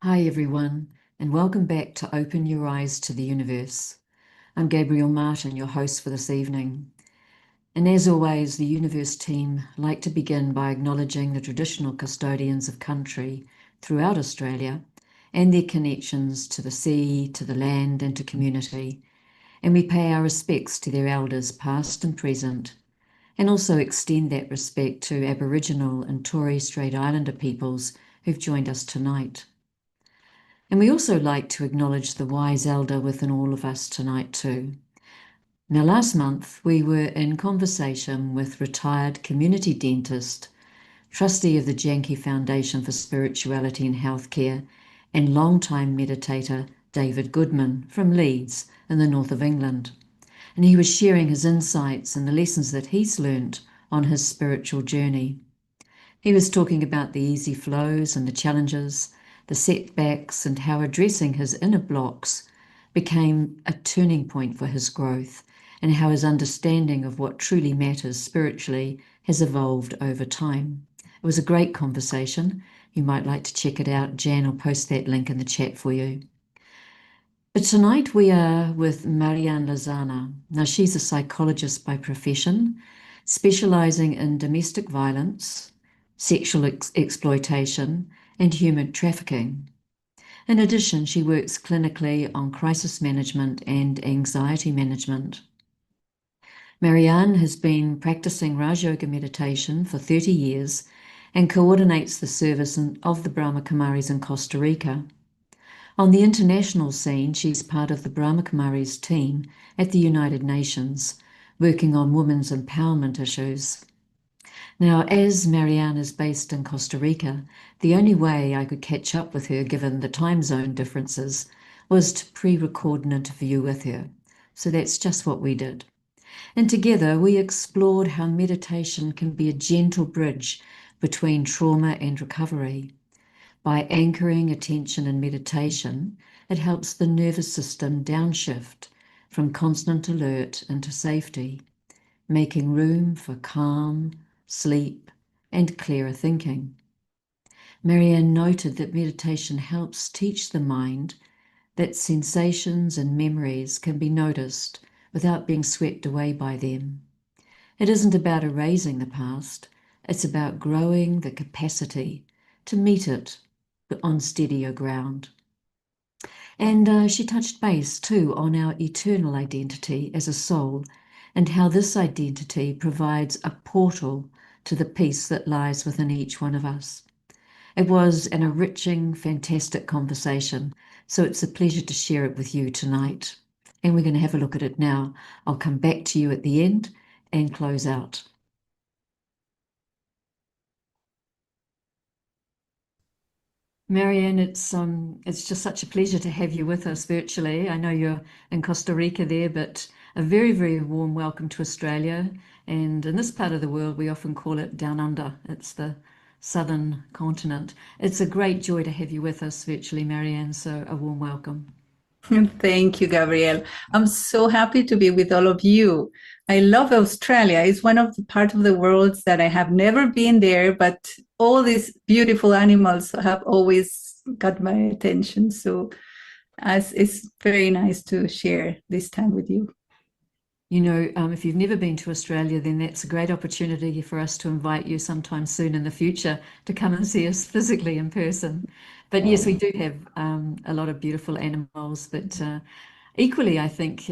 Hi, everyone, and welcome back to Open Your Eyes to the Universe. I'm Gabrielle Martin, your host for this evening. And as always, the Universe team like to begin by acknowledging the traditional custodians of country throughout Australia and their connections to the sea, to the land, and to community. And we pay our respects to their elders, past and present, and also extend that respect to Aboriginal and Torres Strait Islander peoples who've joined us tonight. And we also like to acknowledge the wise elder within all of us tonight too. Now, last month we were in conversation with retired community dentist, trustee of the Janke Foundation for Spirituality and Healthcare, and long-time meditator David Goodman from Leeds in the north of England. And he was sharing his insights and the lessons that he's learnt on his spiritual journey. He was talking about the easy flows and the challenges, the setbacks, and how addressing his inner blocks became a turning point for his growth, and how his understanding of what truly matters spiritually has evolved over time. It was a great conversation. You might like to check it out. Jan will post that link in the chat for you. But tonight we are with Marianne Lizana. Now, she's a psychologist by profession, specializing in domestic violence, sexual exploitation, and human trafficking. In addition, she works clinically on crisis management and anxiety management. Marianne has been practicing Raj Yoga meditation for 30 years and coordinates the service of the Brahma Kumaris in Costa Rica. On the international scene, she's part of the Brahma Kumaris team at the United Nations, working on women's empowerment issues. Now, as Marianne is based in Costa Rica, the only way I could catch up with her, given the time zone differences, was to pre-record an interview with her. So that's just what we did. And together we explored how meditation can be a gentle bridge between trauma and recovery. By anchoring attention in meditation, it helps the nervous system downshift from constant alert into safety, making room for calm, sleep, and clearer thinking. Marianne noted that meditation helps teach the mind that sensations and memories can be noticed without being swept away by them. It isn't about erasing the past, it's about growing the capacity to meet it on steadier ground. And she touched base too on our eternal identity as a soul and how this identity provides a portal to the peace that lies within each one of us. It was an enriching, fantastic conversation, so it's a pleasure to share it with you tonight. And we're going to have a look at it now. I'll come back to you at the end and close out. Marianne, it's just such a pleasure to have you with us virtually. I know you're in Costa Rica there, but a very, very warm welcome to Australia. And in this part of the world, we often call it down under. It's the southern continent. It's a great joy to have you with us virtually, Marianne, so a warm welcome. Thank you, Gabrielle. I'm so happy to be with all of you. I love Australia. It's one of the parts of the world that I have never been there, but all these beautiful animals have always got my attention. So it's very nice to share this time with you. If you've never been to Australia, then that's a great opportunity for us to invite you sometime soon in the future to come and see us physically in person. But yes, we do have a lot of beautiful animals, but equally, I think,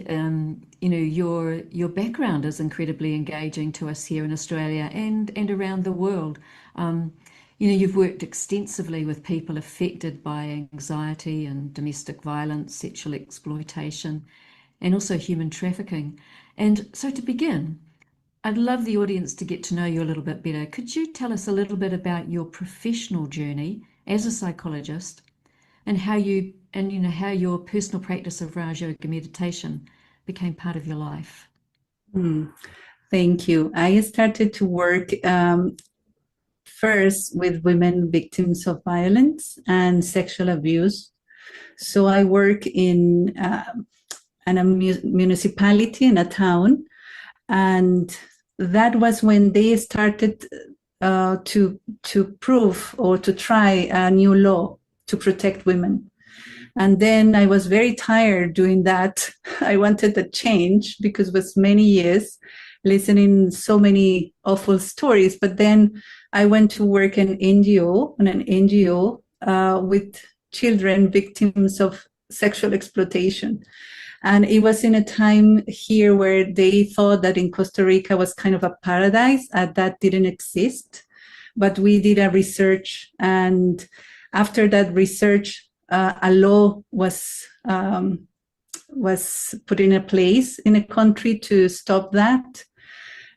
your background is incredibly engaging to us here in Australia and around the world. You've worked extensively with people affected by anxiety and domestic violence, sexual exploitation, and also human trafficking. And so to begin, I'd love the audience to get to know you a little bit better. Could you tell us a little bit about your professional journey as a psychologist and how your personal practice of Raj Yoga meditation became part of your life? Thank you. I started to work first with women victims of violence and sexual abuse. So I work in a municipality in a town, and that was when they started to prove or to try a new law to protect women. And then I was very tired doing that. I wanted a change because it was many years listening so many awful stories. But then I went to work in an NGO with children victims of sexual exploitation. And it was in a time here where they thought that in Costa Rica was kind of a paradise, that didn't exist. But we did a research, and after that research, a law was put in a place in a country to stop that.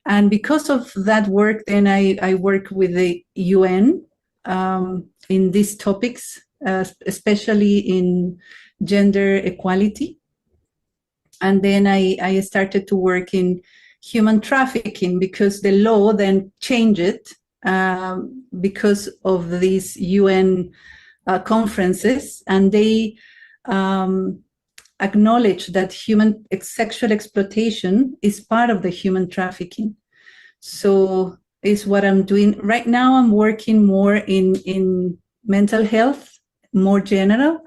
And because of that work, then I work with the UN in these topics, especially in gender equality. And then I started to work in human trafficking because the law then changed because of these UN conferences, and they acknowledge that human sexual exploitation is part of the human trafficking. So is what I'm doing right now. I'm working more in mental health, more general,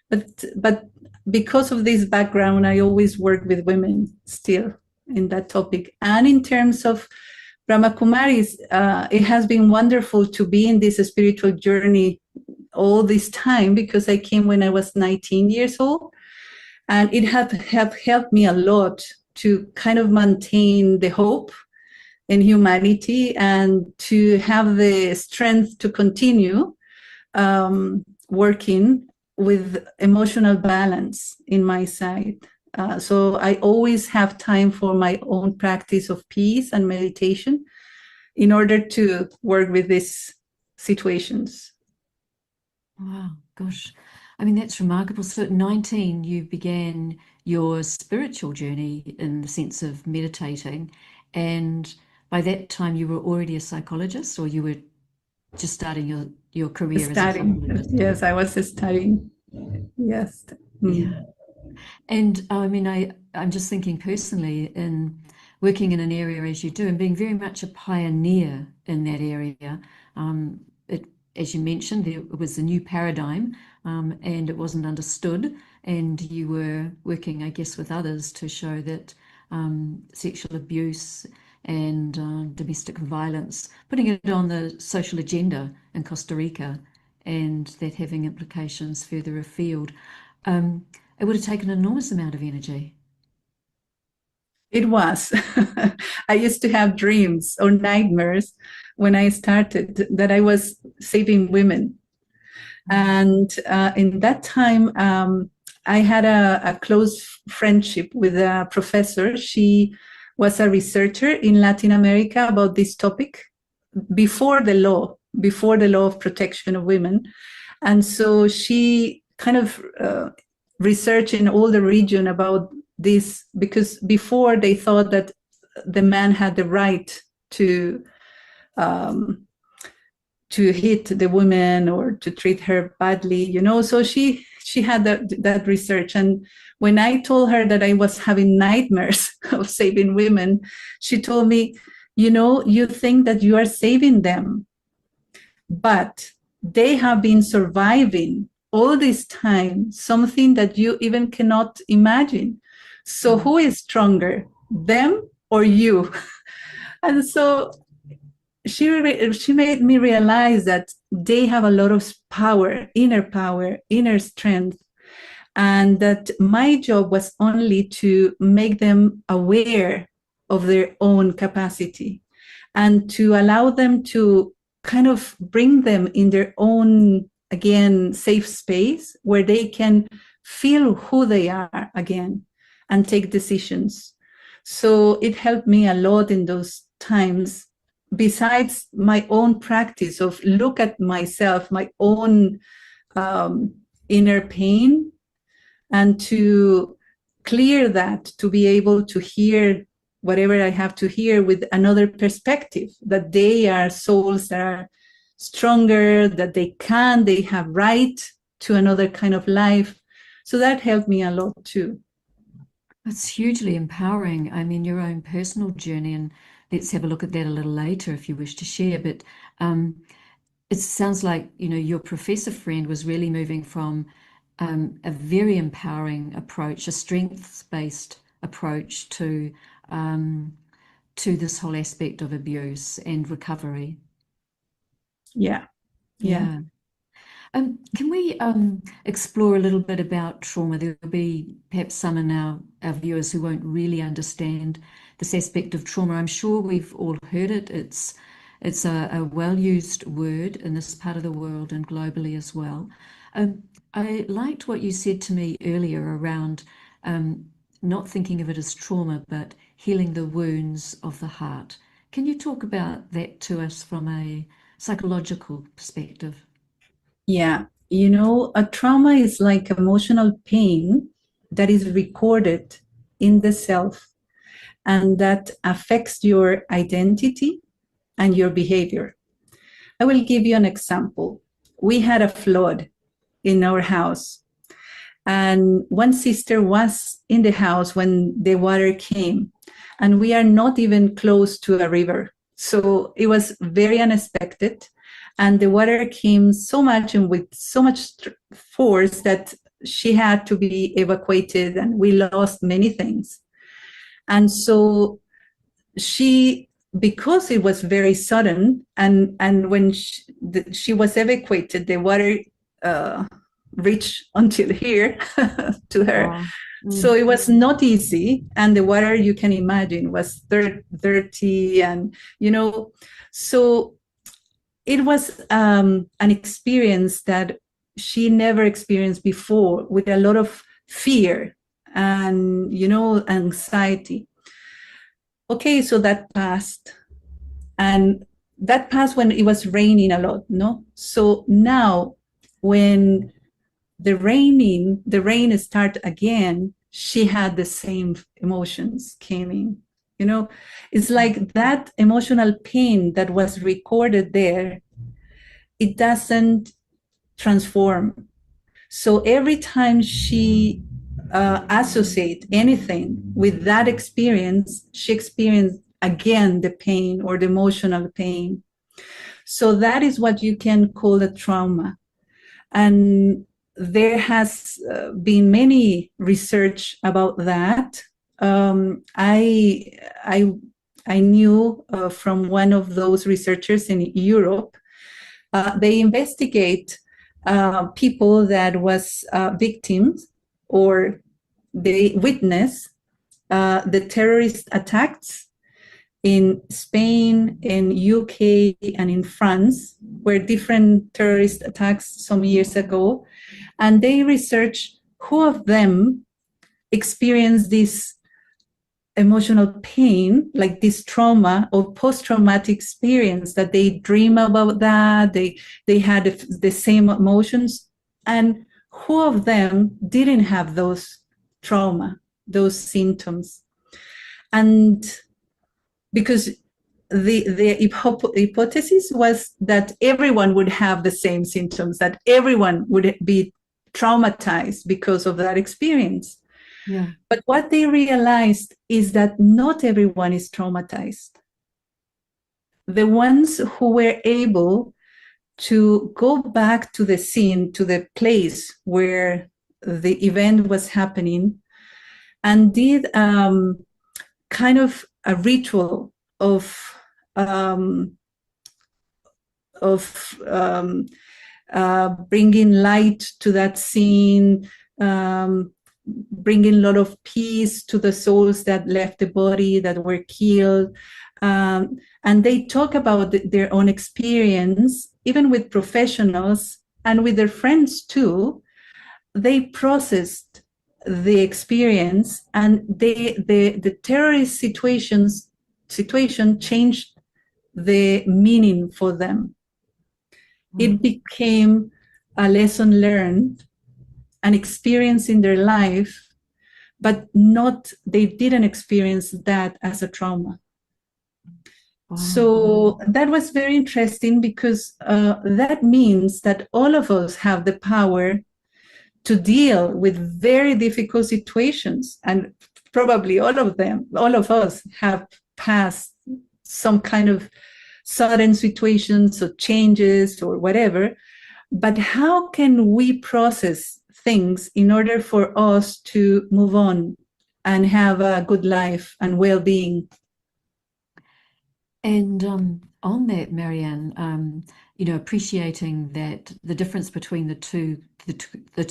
but because of this background, I always work with women still in that topic. And in terms of Brahma Kumaris, it has been wonderful to be in this spiritual journey all this time, because I came when I was 19 years old, and it have helped me a lot to kind of maintain the hope in humanity and to have the strength to continue working with emotional balance in my side. So I always have time for my own practice of peace and meditation in order to work with these situations. Wow, gosh. I mean, that's remarkable. So at 19, you began your spiritual journey in the sense of meditating. And by that time, you were already a psychologist, or you were just starting your career as a Studying. psychologist? Yes, I was studying. Yes. Yeah. And I mean, I'm just thinking personally in working in an area as you do and being very much a pioneer in that area. It, as you mentioned, it was a new paradigm, and it wasn't understood. And you were working, I guess, with others to show that sexual abuse and domestic violence, putting it on the social agenda in Costa Rica, and that having implications further afield. It would have taken an enormous amount of energy. It was. I used to have dreams or nightmares when I started that I was saving women. And in that time, I had a close friendship with a professor. She was a researcher in Latin America about this topic before the law of protection of women. And so she kind of researched in all the region about this, because before they thought that the man had the right to hit the woman or to treat her badly, So she had that research. And when I told her that I was having nightmares of saving women, she told me, you think that you are saving them, but they have been surviving all this time, something that you even cannot imagine. So who is stronger, them or you? And so she made me realize that they have a lot of power, inner strength, and that my job was only to make them aware of their own capacity and to allow them to kind of bring them in their own, again, safe space where they can feel who they are again and take decisions. So it helped me a lot in those times, besides my own practice of look at myself, my own inner pain, and to clear that, to be able to hear whatever I have to hear with another perspective, that they are souls that are stronger, that they have right to another kind of life. So that helped me a lot too. It's hugely empowering. I mean, your own personal journey, and let's have a look at that a little later if you wish to share. But it sounds like, your professor friend was really moving from a very empowering approach, a strengths-based approach um, to this whole aspect of abuse and recovery. Yeah, yeah. Yeah. Can we explore a little bit about trauma? There will be perhaps some in our viewers who won't really understand this aspect of trauma. I'm sure we've all heard it. It's a well-used word in this part of the world and globally as well. I liked what you said to me earlier around um, not thinking of it as trauma, but healing the wounds of the heart. Can you talk about that to us from a psychological perspective? Yeah, a trauma is like emotional pain that is recorded in the self and that affects your identity and your behavior. I will give you an example. We had a flood in our house, and one sister was in the house when the water came, and we are not even close to a river. So it was very unexpected. And the water came so much and with so much force that she had to be evacuated, and we lost many things. And so she, because it was very sudden, and when she was evacuated, the water uh, reached until here to her. Wow. So Mm. it was not easy, and the water, you can imagine, was dirty, and so it was an experience that she never experienced before, with a lot of fear and anxiety. Okay, so that passed, and that passed when it was raining a lot, no? So now when the rain start again, she had the same emotions came in. It's like that emotional pain that was recorded there, it doesn't transform. So every time she associate anything with that experience, she experienced again the pain or the emotional pain. So that is what you can call a trauma. And there has been many research about that. I knew from one of those researchers in Europe. They investigate people that was victims, or they witness the terrorist attacks in Spain, in UK, and in France, were different terrorist attacks some years ago. And they research who of them experienced this emotional pain, like this trauma or post-traumatic experience, that they dream about that, they had the same emotions, and who of them didn't have those trauma, those symptoms. And because the hypothesis was that everyone would have the same symptoms, that everyone would be traumatized because of that experience. Yeah. But what they realized is that not everyone is traumatized. The ones who were able to go back to the scene, to the place where the event was happening, and did kind of a ritual of bringing light to that scene, bringing a lot of peace to the souls that left the body, that were killed. And they talk about their own experience, even with professionals and with their friends too. They processed the experience, and the terrorist situation changed the meaning for them. It became a lesson learned, an experience in their life, but they didn't experience that as a trauma. Wow. So that was very interesting, because that means that all of us have the power to deal with very difficult situations, and probably all of us have passed some kind of sudden situations or changes or whatever, but how can we process things in order for us to move on and have a good life and well-being? And on that, Marianne, appreciating that the difference between the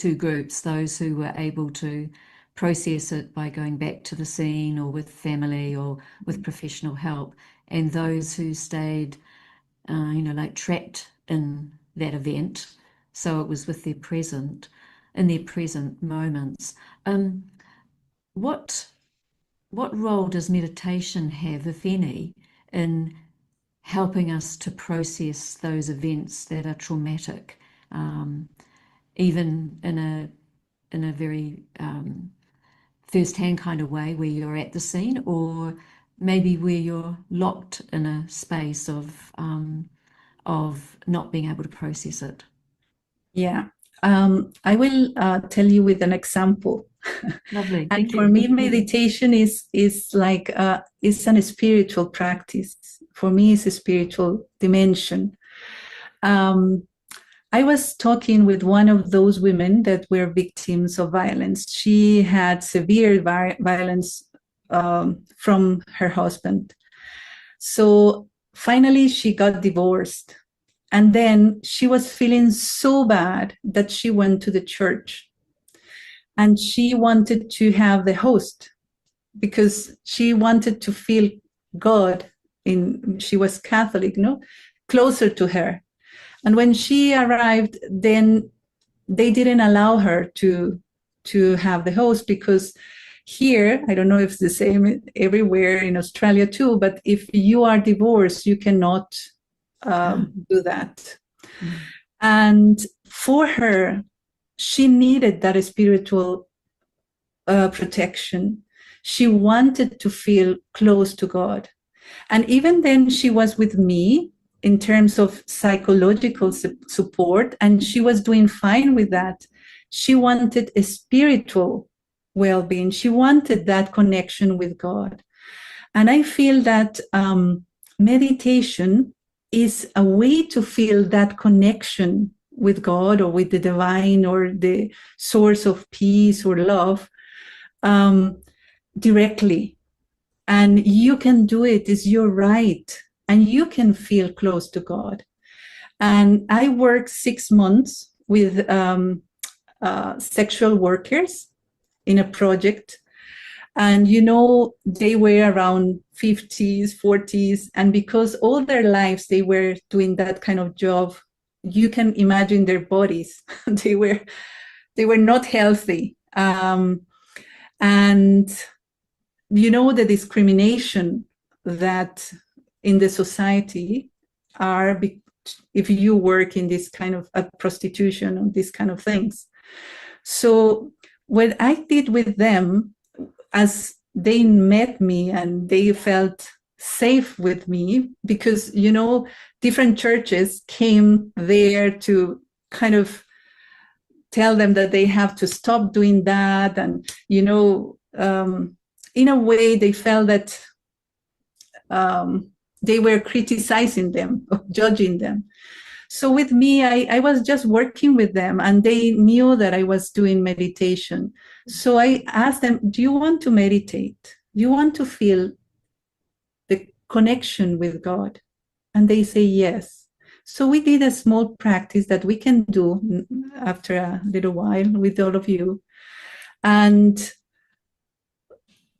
two groups, those who were able to process it by going back to the scene or with family or with professional help, and those who stayed, like trapped in that event. So it was with in their present moments. What what role does meditation have, if any, in helping us to process those events that are traumatic, um, even in a very first-hand kind of way where you're at the scene, or maybe where you're locked in a space of not being able to process it? Yeah. I will tell you with an example. Lovely, And thank for you. me, meditation is like it's a spiritual practice. For me, it's a spiritual dimension. Um, I was talking with one of those women that were victims of violence. She had severe violence from her husband. So finally, she got divorced. And then she was feeling so bad that she went to the church. And she wanted to have the host because she wanted to feel God she was Catholic, no, closer to her. And when she arrived, then they didn't allow her to have the host because here, I don't know if it's the same everywhere in Australia too, but if you are divorced, you cannot do that. Mm. And for her, she needed that spiritual protection. She wanted to feel close to God. And even then, she was with me in terms of psychological support, and she was doing fine with that. She wanted a spiritual well-being. She wanted that connection with God. And I feel that meditation is a way to feel that connection with God or with the divine or the source of peace or love directly. And you can do it, it's your right, and you can feel close to God. And I worked 6 months with sexual workers in a project. And, they were around 50s, 40s. And because all their lives they were doing that kind of job, you can imagine their bodies. they were not healthy. And the discrimination that in the society are if you work in this kind of prostitution or these kind of things. So what I did with them, as they met me and they felt safe with me, because different churches came there to kind of tell them that they have to stop doing that, and in a way they felt that they were criticizing them, judging them. So with me, I was just working with them, and they knew that I was doing meditation. So I asked them, do you want to meditate? Do you want to feel the connection with God? And they say yes. So we did a small practice that we can do after a little while with all of you. And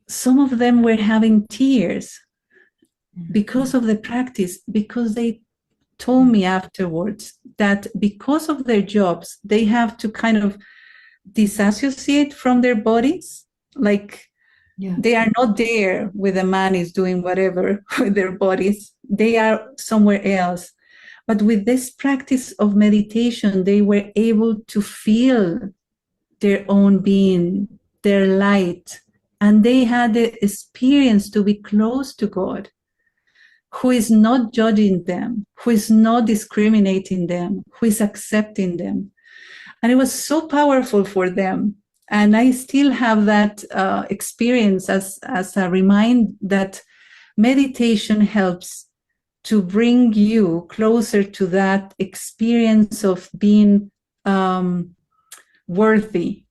some of them were having tears because of the practice, because they told me afterwards that because of their jobs, they have to kind of disassociate from their bodies. Like they are not there with a man is doing whatever with their bodies. They are somewhere else. But with this practice of meditation, they were able to feel their own being, their light, and they had the experience to be close to God, who is not judging them, who is not discriminating them, who is accepting them. And it was so powerful for them. And I still have that experience as a reminder that meditation helps to bring you closer to that experience of being worthy,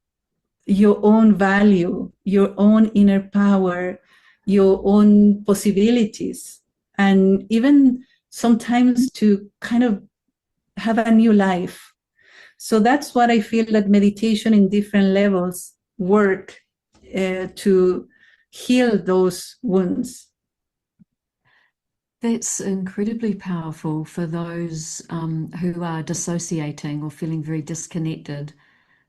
your own value, your own inner power, your own possibilities, and even sometimes to kind of have a new life. So that's what I feel that meditation in different levels work to heal those wounds. That's incredibly powerful for those who are dissociating or feeling very disconnected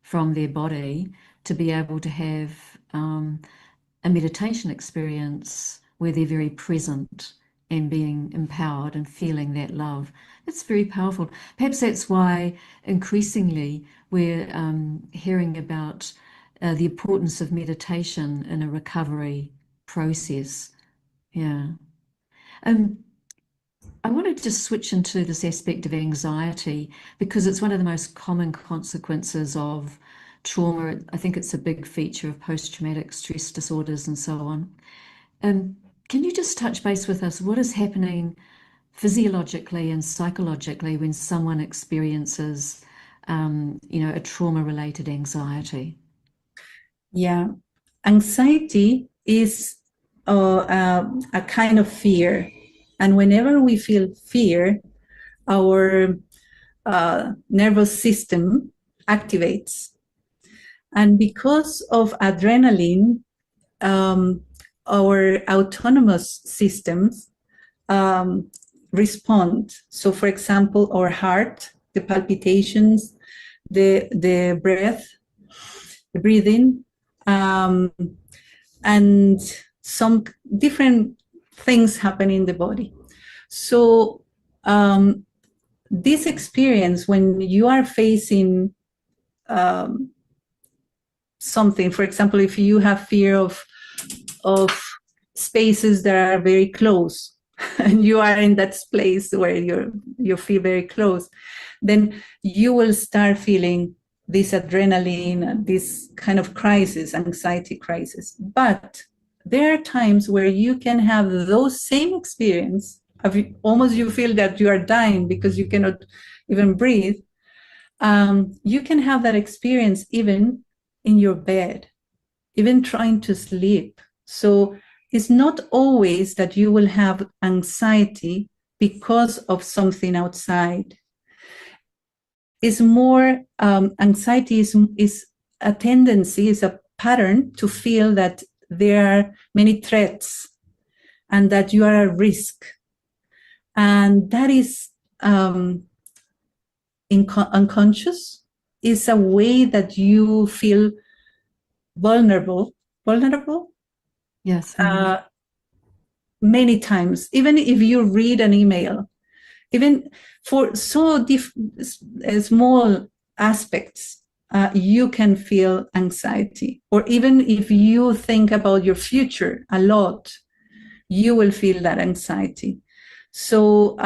from their body, to be able to have a meditation experience where they're very present and being empowered and feeling that love. It's very powerful. Perhaps that's why increasingly we're hearing about the importance of meditation in a recovery process. Yeah. I want to just switch into this aspect of anxiety because it's one of the most common consequences of trauma. I think it's a big feature of post-traumatic stress disorders and so on. Can you just touch base with us? What is happening physiologically and psychologically when someone experiences, a trauma-related anxiety? Yeah, anxiety is a kind of fear. And whenever we feel fear, our nervous system activates. And because of adrenaline, our autonomous systems respond. So, for example, our heart, the palpitations, the breath, the breathing, and some different things happen in the body. So this experience, when you are facing something, for example, if you have fear of spaces that are very close, and you are in that place where you feel very close, then you will start feeling this adrenaline, this kind of crisis, anxiety crisis. But there are times where you can have those same experience of almost you feel that you are dying because you cannot even breathe. You can have that experience even in your bed, even trying to sleep. So it's not always that you will have anxiety because of something outside. Is more anxiety is a tendency, is a pattern to feel that there are many threats and that you are at risk. And that is unconscious, is a way that you feel vulnerable. Yes. Many times, even if you read an email, even for so small aspects, you can feel anxiety. Or even if you think about your future a lot, you will feel that anxiety. So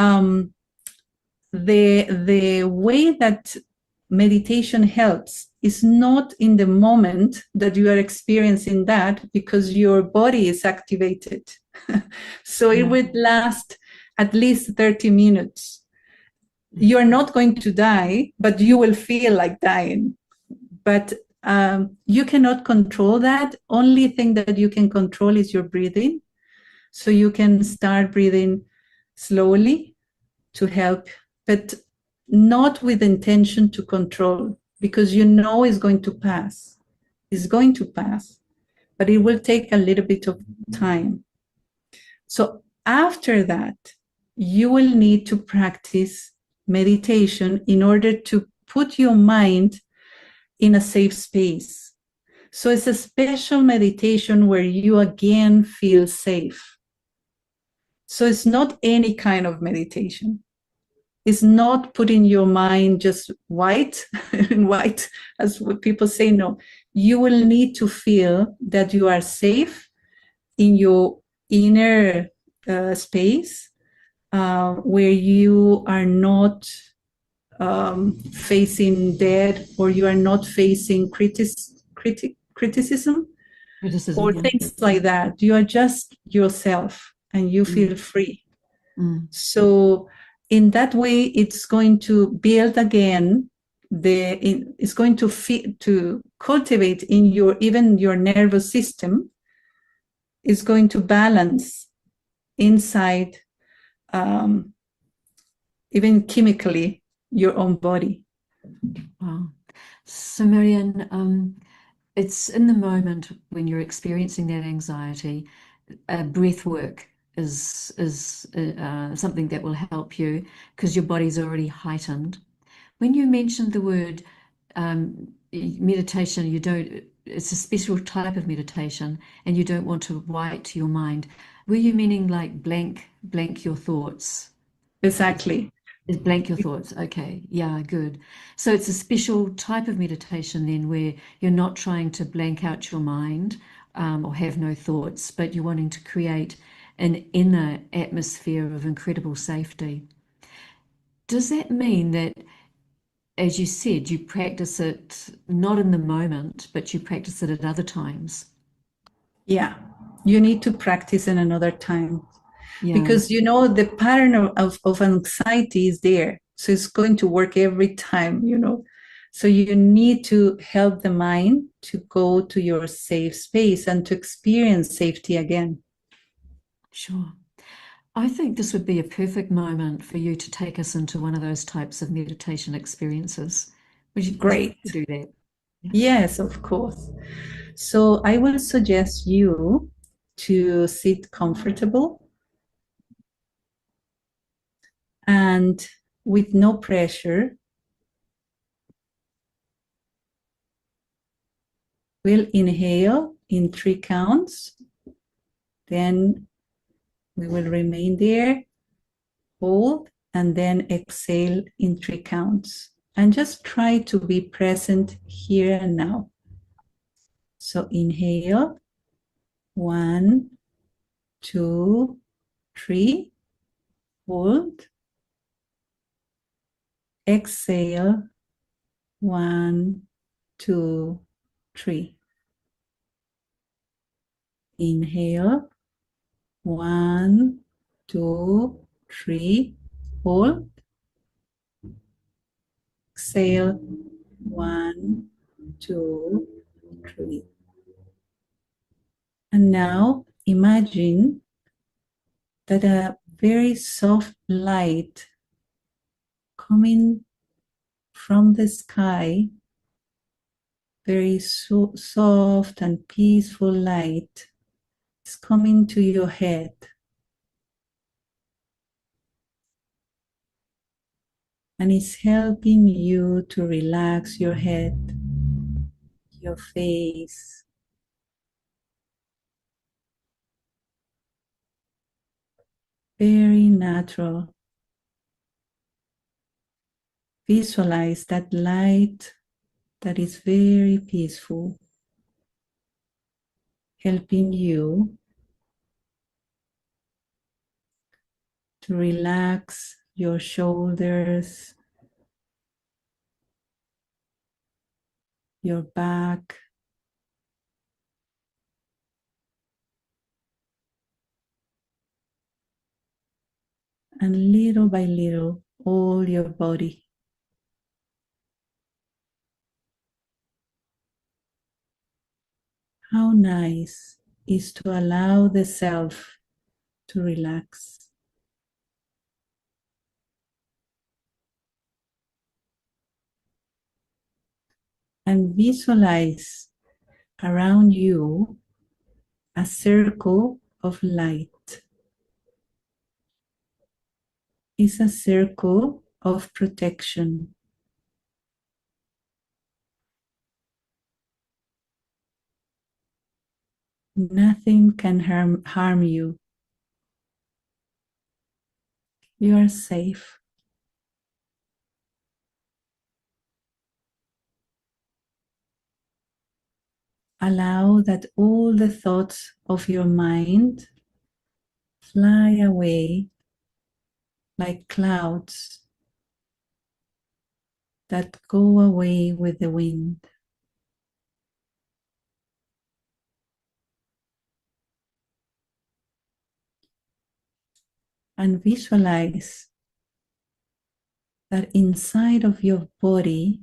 the way that meditation helps is not in the moment that you are experiencing that, because your body is activated. So it would last at least 30 minutes. You're not going to die, but you will feel like dying. But you cannot control that. Only thing that you can control is your breathing. So you can start breathing slowly to help, but not with intention to control, because you know it's going to pass. It's going to pass, but it will take a little bit of time. So after that, you will need to practice meditation in order to put your mind in a safe space. So it's a special meditation where you again feel safe. So it's not any kind of meditation. It's not putting your mind just white and white, as what people say. No, you will need to feel that you are safe in your inner space, where you are not facing death, or you are not facing criticism or things like that. You are just yourself and you feel free. So in that way, it's going to build again it's going to cultivate in your even your nervous system is going to balance inside, even chemically, your own body. Wow. So, Marianne, it's in the moment when you're experiencing that anxiety, breath work is something that will help you because your body's already heightened. When you mentioned the word meditation, you don't, it's a special type of meditation and you don't want to white your mind. Were you meaning like blank your thoughts? Exactly. Is blank your thoughts. Okay. Yeah, good. So it's a special type of meditation then where you're not trying to blank out your mind or have no thoughts, but you're wanting to create an inner atmosphere of incredible safety. Does that mean that, as you said, you practice it not in the moment, but you practice it at other times? Yeah. You need to practice in another time Yeah, because the pattern of anxiety is there. So it's going to work every time. So you need to help the mind to go to your safe space and to experience safety again. sure. I think this would be a perfect moment for you to take us into one of those types of meditation experiences. Would you like to Great. do that? Yeah. Yes, of course. So I will suggest you to sit comfortable and with no pressure. We'll inhale in 3 counts. Then we will remain there, hold, and then exhale in 3 counts. And just try to be present here and now. So inhale, 1, 2, 3, hold, exhale, 1, 2, 3. Inhale, 1, 2, 3, hold, exhale, 1, 2, 3. And now imagine that a very soft light coming from the sky, very soft and peaceful light, is coming to your head. And it's helping you to relax your head, your face. Very natural. Visualize that light that is very peaceful, helping you to relax your shoulders, your back, and little by little, all your body. How nice is to allow the self to relax. And visualize around you a circle of light. It's a circle of protection. Nothing can harm you. You are safe. Allow that all the thoughts of your mind fly away like clouds that go away with the wind. and visualize that inside of your body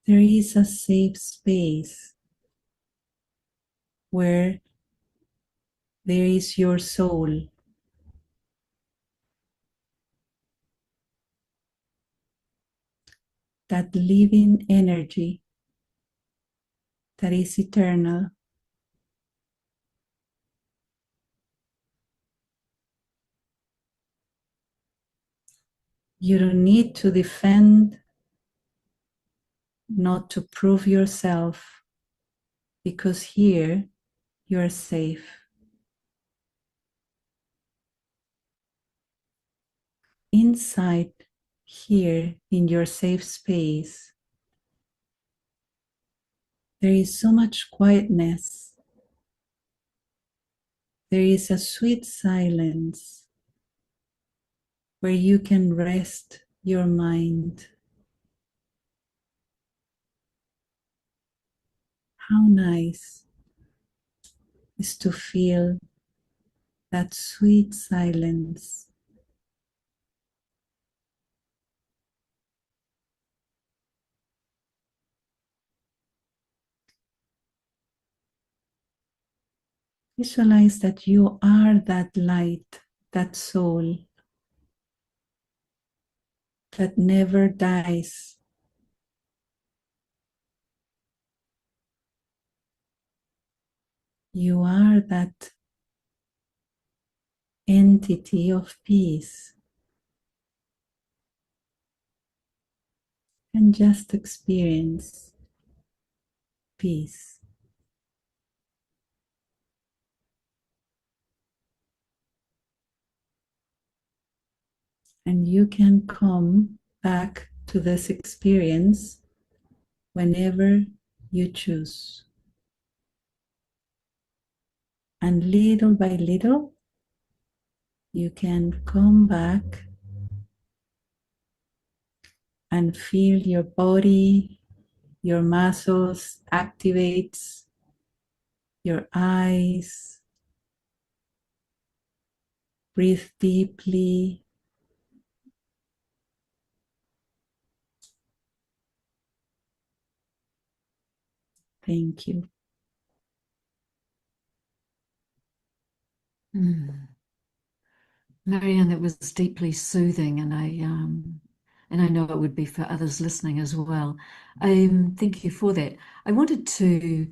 there is a safe space where there is your soul. That living energy that is eternal. You don't need to defend, not to prove yourself, because here you are safe. Inside here in your safe space, there is so much quietness. There is a sweet silence where you can rest your mind. How nice is to feel that sweet silence. Visualize that you are that light, that soul that never dies. You are that entity of peace. And just experience peace. And you can come back to this experience whenever you choose. And little by little, you can come back and feel your body, your muscles activates, your eyes. Breathe deeply. Thank you. Marianne, that was deeply soothing, and I know it would be for others listening as well. Thank you for that. I wanted to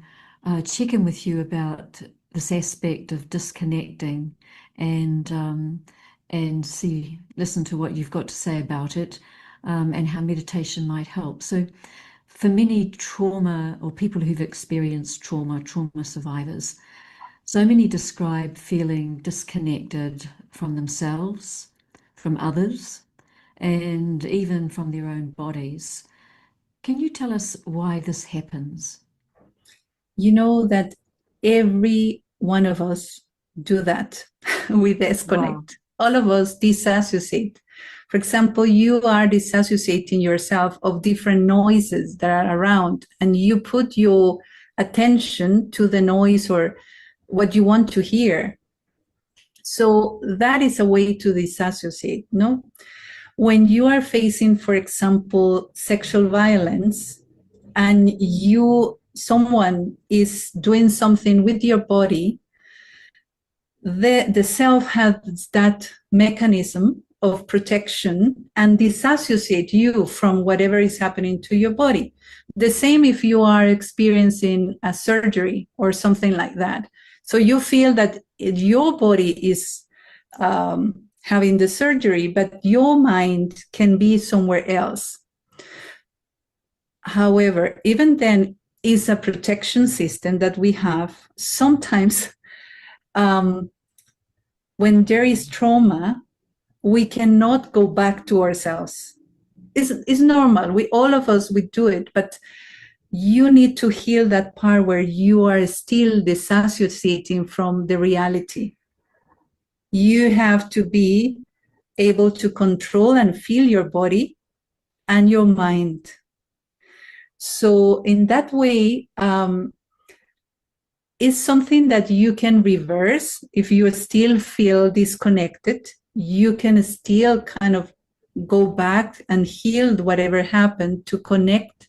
check in with you about this aspect of disconnecting and listen to what you've got to say about it, and how meditation might help. So, for many trauma or people who've experienced trauma survivors, so many describe feeling disconnected from themselves, from others, and even from their own bodies. Can you tell us why this happens? You know that every one of us do that. We Wow. disconnect. All of us disassociate. For example, you are disassociating yourself of different noises that are around, and you put your attention to the noise or what you want to hear. So that is a way to disassociate, no? When you are facing, for example, sexual violence, and someone is doing something with your body, the self has that mechanism of protection and disassociate you from whatever is happening to your body. The same if you are experiencing a surgery or something like that. So you feel that your body is having the surgery, but your mind can be somewhere else. However, even then, is a protection system that we have. Sometimes when there is trauma, we cannot go back to ourselves. It's normal. All of us, we do it, but you need to heal that part where you are still disassociating from the reality. You have to be able to control and feel your body and your mind. So in that way, is something that you can reverse. If you still feel disconnected, you can still kind of go back and heal whatever happened to connect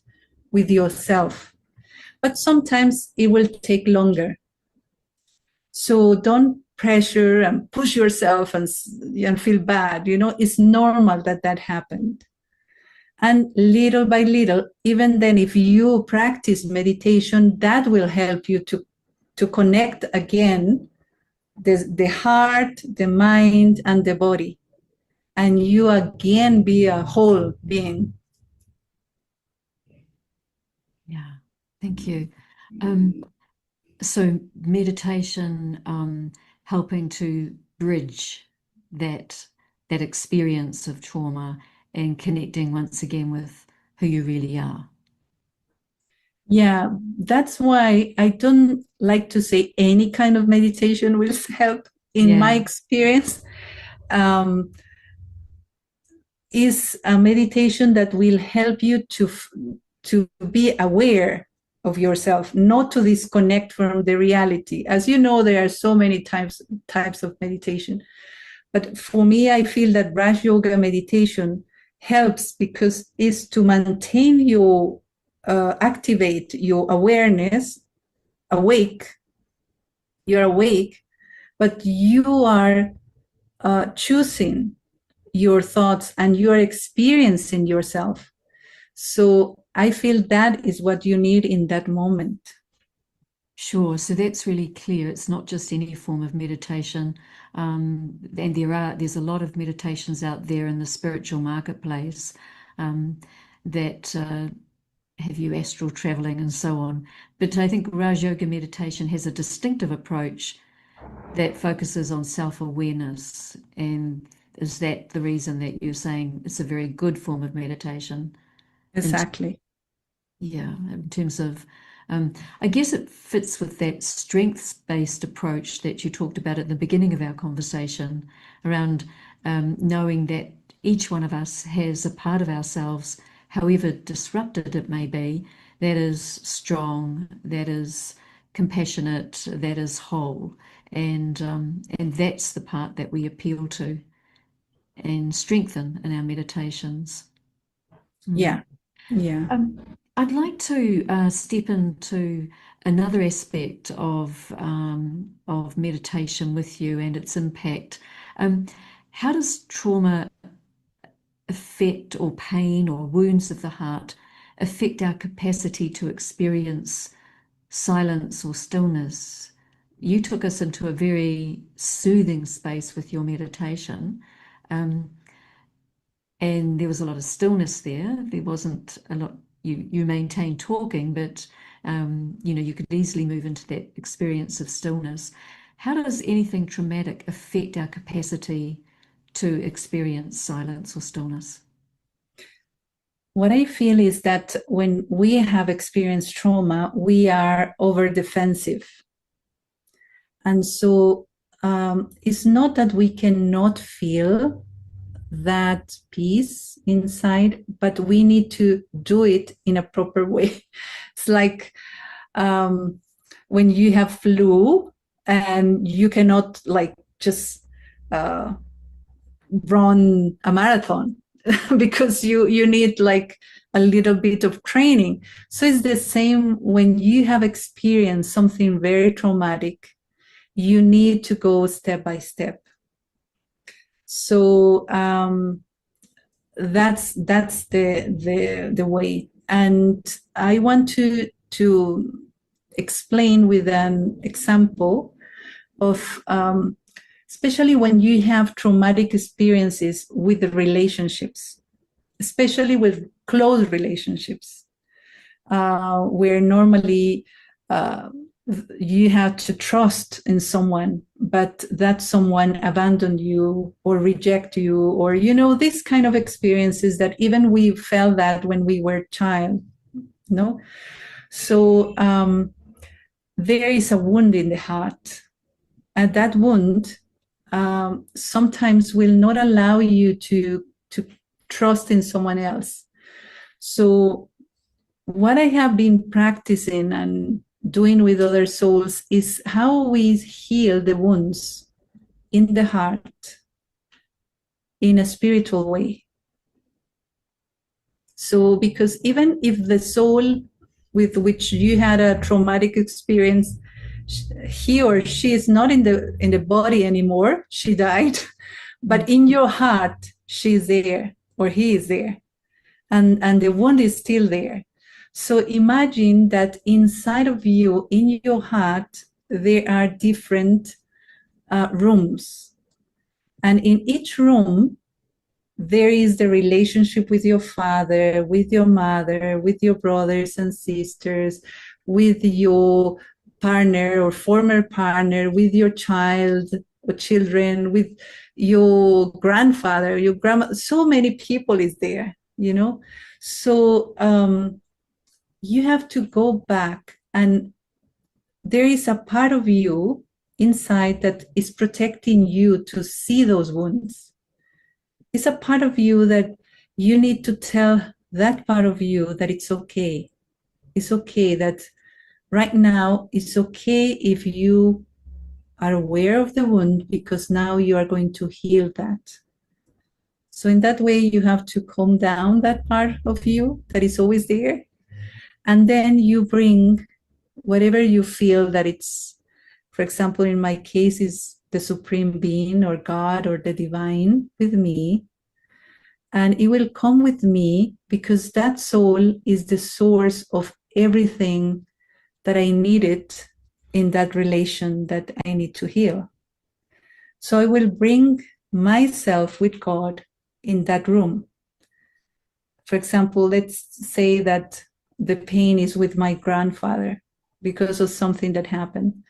with yourself. But sometimes it will take longer. So don't pressure and push yourself and feel bad. You know, it's normal that that happened. And little by little, even then, if you practice meditation, that will help you to connect again the heart, the mind, and the body. And you again be a whole being. Yeah, thank you. So meditation helping to bridge that experience of trauma and connecting once again with who you really are. Yeah, that's why I don't like to say any kind of meditation will help. In my experience, is a meditation that will help you to be aware of yourself, not to disconnect from the reality. As you know, there are so many types of meditation. But for me, I feel that Raj Yoga meditation helps because it's to maintain your, activate your awareness, awake. You're awake, but you are choosing your thoughts and you're experiencing yourself. So I feel that is what you need in that moment. Sure. So that's really clear. It's not just any form of meditation. And there's a lot of meditations out there in the spiritual marketplace that have you astral traveling and so on. But I think Raj Yoga meditation has a distinctive approach that focuses on self-awareness. And is that the reason that you're saying it's a very good form of meditation? Exactly. Yeah, in terms of, I guess it fits with that strengths-based approach that you talked about at the beginning of our conversation around knowing that each one of us has a part of ourselves, however disrupted it may be, that is strong, that is compassionate, that is whole, and that's the part that we appeal to and strengthen in our meditations. Yeah. Yeah. I'd like to step into another aspect of meditation with you and its impact. Um, how does trauma affect, or pain, or wounds of the heart affect our capacity to experience silence or stillness? You took us into a very soothing space with your meditation. Um, and there was a lot of stillness there. There wasn't a lot. You maintained talking, but you could easily move into that experience of stillness. How does anything traumatic affect our capacity to experience silence or stillness? What I feel is that when we have experienced trauma, we are over defensive. And so it's not that we cannot feel that peace inside, but we need to do it in a proper way. It's like when you have flu and you cannot like just run a marathon because you need like a little bit of training. So it's the same when you have experienced something very traumatic, you need to go step by step. So that's the way. And I want to explain with an example of especially when you have traumatic experiences with the relationships, especially with close relationships, where normally you have to trust in someone, but that someone abandoned you or reject you, or this kind of experiences that even we felt that when we were child. No, so there is a wound in the heart, and that wound sometimes will not allow you to trust in someone else. So what I have been practicing and doing with other souls is how we heal the wounds in the heart in a spiritual way. So, because even if the soul with which you had a traumatic experience, he or she is not in the body anymore, she died, but in your heart, she's there or he is there, and the wound is still there. So imagine that inside of you, in your heart, there are different rooms, and in each room there is the relationship with your father, with your mother, with your brothers and sisters, with your partner or former partner, with your child or children, with your grandfather, your grandma. So many people is there, you know. So you have to go back, and there is a part of you inside that is protecting you to see those wounds. It's a part of you that you need to tell that part of you that it's okay. It's okay that right now it's okay if you are aware of the wound, because now you are going to heal that. So in that way, you have to calm down that part of you that is always there. And then you bring whatever you feel that it's, for example, in my case, is the supreme being or God or the divine with me. And it will come with me because that soul is the source of everything that I needed in that relation that I need to heal. So I will bring myself with God in that room. For example, let's say that the pain is with my grandfather because of something that happened.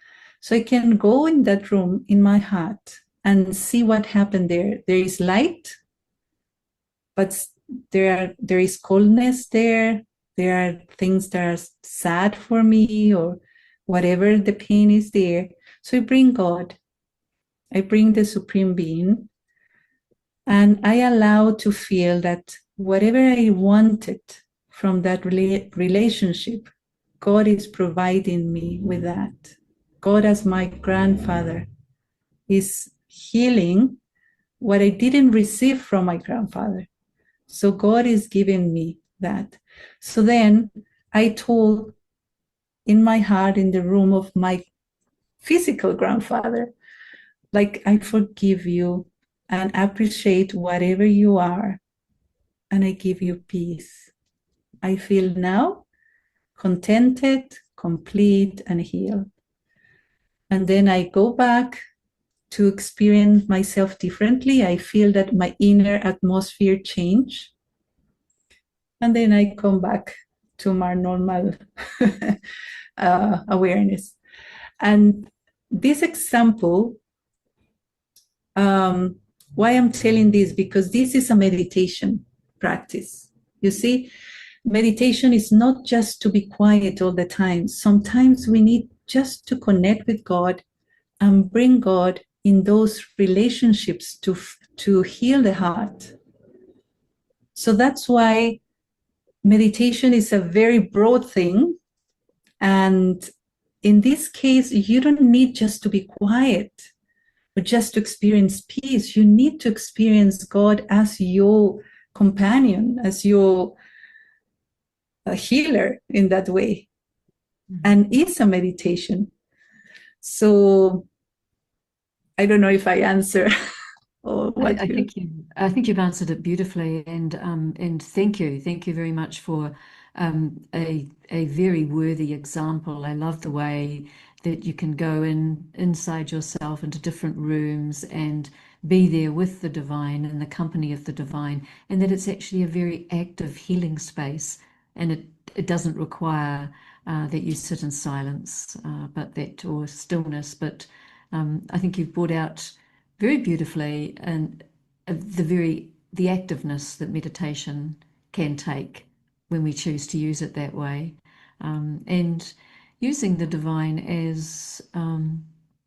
So I can go in that room in my heart and see what happened there. There is light, but there is coldness there. There are things that are sad for me, or whatever the pain is there. So I bring God, I bring the Supreme Being, and I allow to feel that whatever I wanted from that relationship, God is providing me with that. God, as my grandfather, is healing what I didn't receive from my grandfather. So God is giving me that. So then I told in my heart, in the room of my physical grandfather, like, I forgive you and appreciate whatever you are, and I give you peace. I feel now contented, complete, and healed. And then I go back to experience myself differently. I feel that my inner atmosphere change. And then I come back to my normal awareness. And this example, why I'm telling this, because this is a meditation practice. You see, meditation is not just to be quiet all the time. Sometimes we need just to connect with God and bring God in those relationships to heal the heart. So that's why meditation is a very broad thing. And in this case, you don't need just to be quiet or just to experience peace. You need to experience God as your companion, as your healer in that way. And it's a meditation. So I don't know if I answer or what you... I think you've answered it beautifully, and thank you very much for a very worthy example. I love the way that you can go inside yourself into different rooms and be there with the divine, in the company of the divine, and that it's actually a very active healing space, and it doesn't require that you sit in silence, but that or stillness. But I think you've brought out very beautifully and the activeness that meditation can take when we choose to use it that way, and using the divine as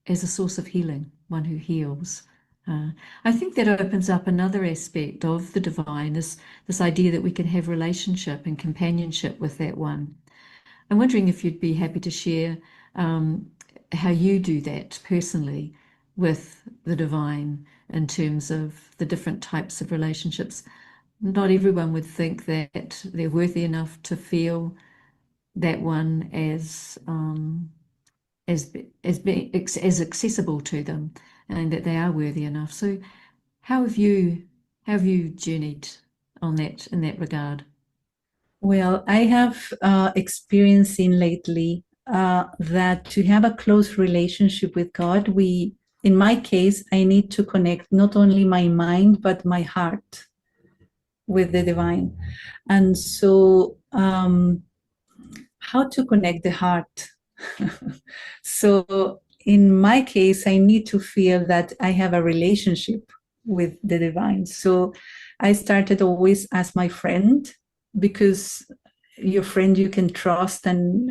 a source of healing, one who heals. I think that opens up another aspect of the divine, this idea that we can have relationship and companionship with that one. I'm wondering if you'd be happy to share um, how you do that personally with the divine in terms of the different types of relationships. Not everyone would think that they're worthy enough to feel that one as being as accessible to them, and that they are worthy enough. So, how have you journeyed on that in that regard? Well, I have experiencing lately that to have a close relationship with God, in my case, I need to connect not only my mind, but my heart with the divine. And so, how to connect the heart? So, in my case, I need to feel that I have a relationship with the divine. So, I started always as my friend, because your friend you can trust, and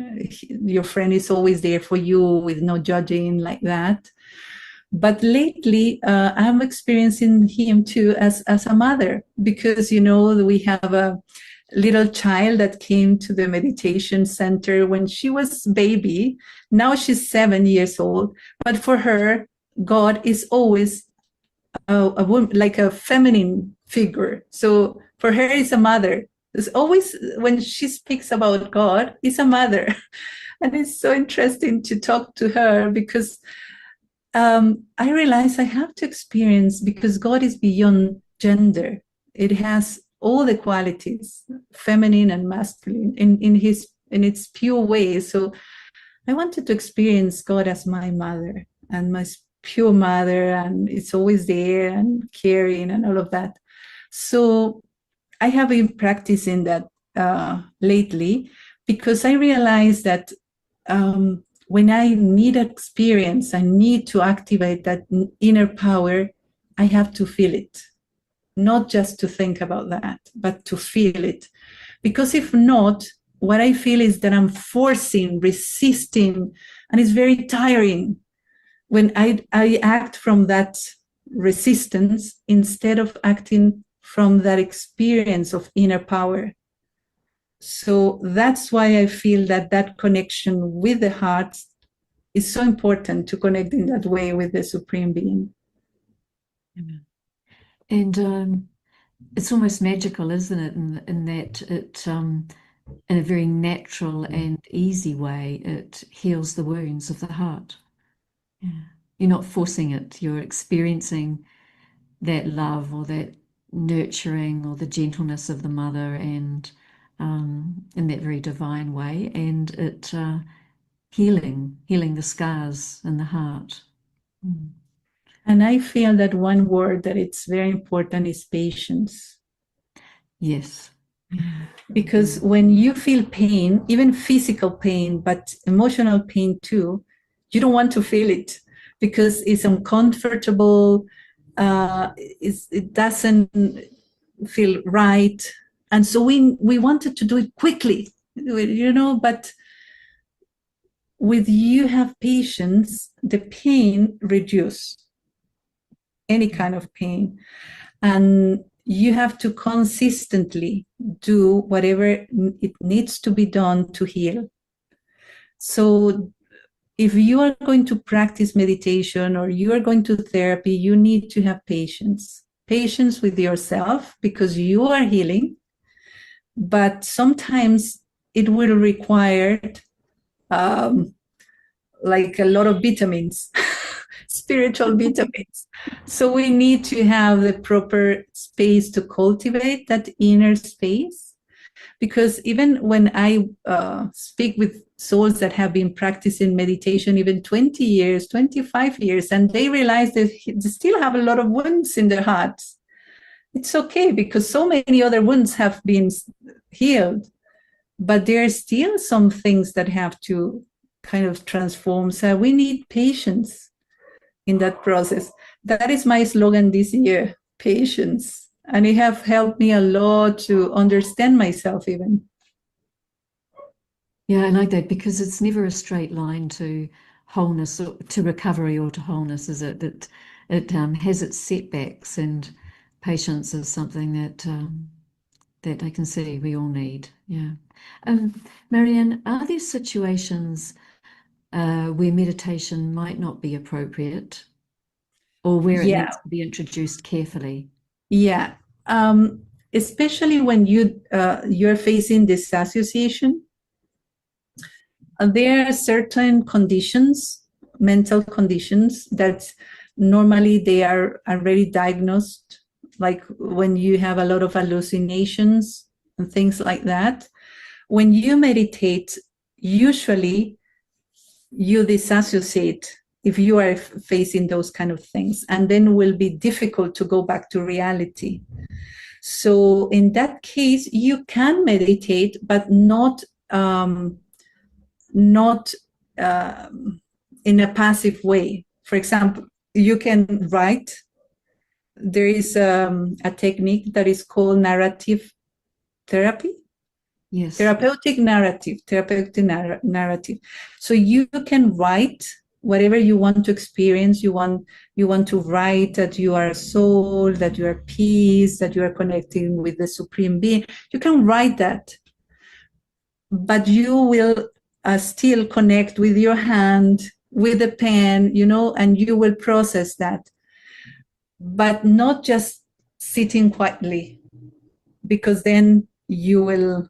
your friend is always there for you with no judging like that. But lately, I'm experiencing him too as a mother, because we have a little child that came to the meditation center when she was baby. Now she's 7 years old, but for her, God is always a woman, like a feminine figure. So for her, it's a mother. It's always, when she speaks about God, it's a mother. And it's so interesting to talk to her, because I realize I have to experience, because God is beyond gender. It has all the qualities, feminine and masculine, in its pure way. So I wanted to experience God as my mother, and my pure mother, and it's always there and caring and all of that. So I have been practicing that lately, because I realized that when I need experience, I need to activate that inner power. I have to feel it, not just to think about that, but to feel it. Because if not, what I feel is that I'm forcing, resisting, and it's very tiring when I act from that resistance instead of acting from that experience of inner power. So that's why I feel that that connection with the heart is so important, to connect in that way with the Supreme Being. And it's almost magical, isn't it? In that it, in a very natural and easy way, it heals the wounds of the heart. Yeah. You're not forcing it, you're experiencing that love or that nurturing or the gentleness of the mother, and in that very divine way, and it healing the scars in the heart. Mm. And I feel that one word that it's very important is patience. Yes. Yeah. Because when you feel pain, even physical pain, but emotional pain too, you don't want to feel it, because it's uncomfortable. It doesn't feel right. And so we wanted to do it quickly, but with you have patience, the pain reduce, any kind of pain. And you have to consistently do whatever it needs to be done to heal. So if you are going to practice meditation, or you are going to therapy, you need to have patience with yourself, because you are healing. But sometimes it will require um, like a lot of vitamins, spiritual vitamins. So we need to have the proper space to cultivate that inner space. Because even when I speak with souls that have been practicing meditation even 20 years, 25 years, and they realize that they still have a lot of wounds in their hearts, it's okay, because so many other wounds have been healed. But there are still some things that have to kind of transform. So we need patience in that process. That is my slogan this year: patience. And it have helped me a lot to understand myself even. Yeah, I like that, because it's never a straight line to wholeness or to recovery or to wholeness, is it? It has its setbacks, and patience is something that that I can see we all need. Yeah. Marianne, are there situations where meditation might not be appropriate or where it Yeah, needs to be introduced carefully? yeah. Especially when you're facing disassociation, there are certain conditions, mental conditions, that normally they are already diagnosed, like when you have a lot of hallucinations and things like that. When you meditate, usually you disassociate if you are facing those kind of things, and then will be difficult to go back to reality. So in that case, you can meditate, but not in a passive way. For example, you can write. There is a technique that is called narrative therapy. Yes. Therapeutic narrative. So you can write whatever you want to experience. You want to write that you are a soul, that you are peace, that you are connecting with the supreme being. You can write that, but you will still connect with your hand, with the pen, and you will process that, but not just sitting quietly, because then you will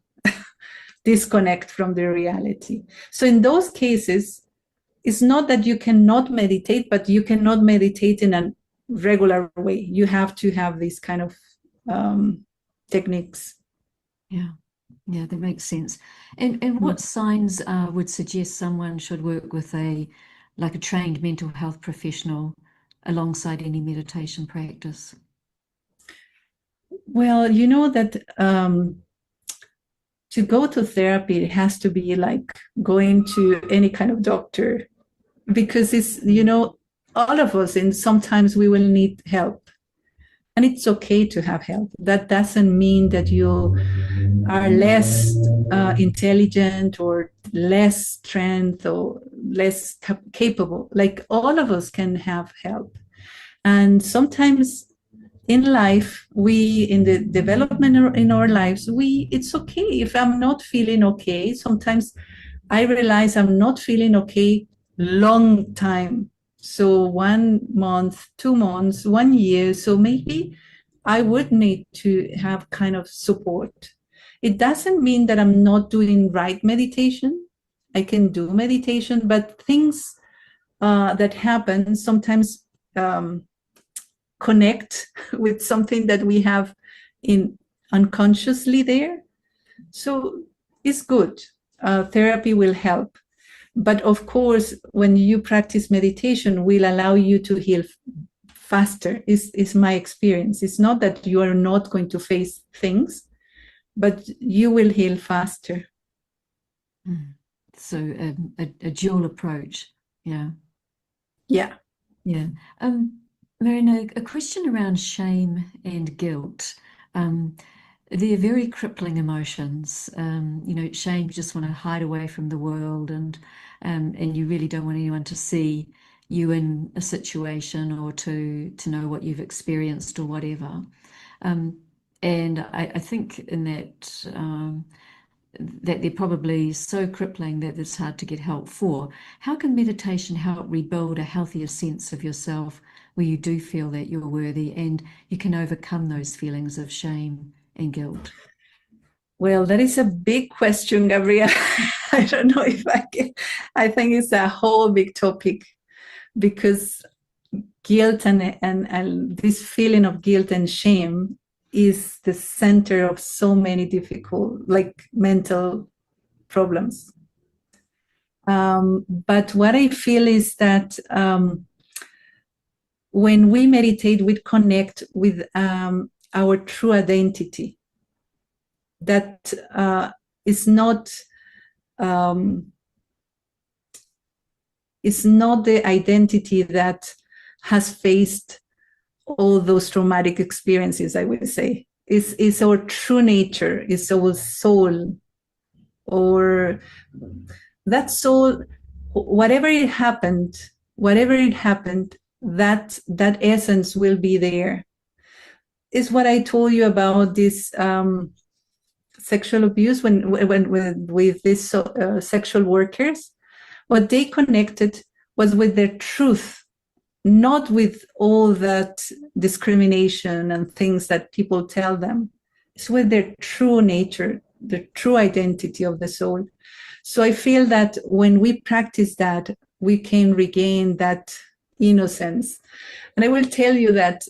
disconnect from the reality. So in those cases, it's not that you cannot meditate, but you cannot meditate in a regular way. You have to have these kind of techniques. Yeah. Yeah, that makes sense. And what signs would suggest someone should work with a trained mental health professional alongside any meditation practice? Well, you know that to go to therapy, it has to be like going to any kind of doctor, because it's, all of us, and sometimes we will need help. And it's okay to have help. That doesn't mean that you are less intelligent or less strength or less capable. Like, all of us can have help. And sometimes in life, in the development in our lives, it's okay if I'm not feeling okay. Sometimes I realize I'm not feeling okay long time. So 1 month, 2 months, 1 year. So maybe I would need to have kind of support. It doesn't mean that I'm not doing right meditation. I can do meditation, but things that happen sometimes connect with something that we have in unconsciously there. So it's good. Therapy will help. But of course, when you practice meditation, will allow you to heal faster, is my experience. It's not that you are not going to face things, but you will heal faster. So a dual approach. Yeah. Yeah. Yeah. Marianne, a question around shame and guilt. They're very crippling emotions. Shame, you just want to hide away from the world, and you really don't want anyone to see you in a situation or to know what you've experienced or whatever. And I think in that they're probably so crippling that it's hard to get help for. How can meditation help rebuild a healthier sense of yourself where you do feel that you're worthy and you can overcome those feelings of shame and guilt? Well, that is a big question, Gabrielle. I don't know if I can. I think it's a whole big topic, because guilt and this feeling of guilt and shame is the center of so many difficult, like, mental problems. But what I feel is that when we meditate, we connect with our true identity. That is not it's not the identity that has faced all those traumatic experiences, I would say. It's our true nature, it's our soul, or that soul, whatever it happened, that essence will be there. Is what I told you about this sexual abuse when with these sexual workers, what they connected was with their truth, not with all that discrimination and things that people tell them. It's with their true nature, the true identity of the soul. So I feel that when we practice that, we can regain that innocence. And I will tell you that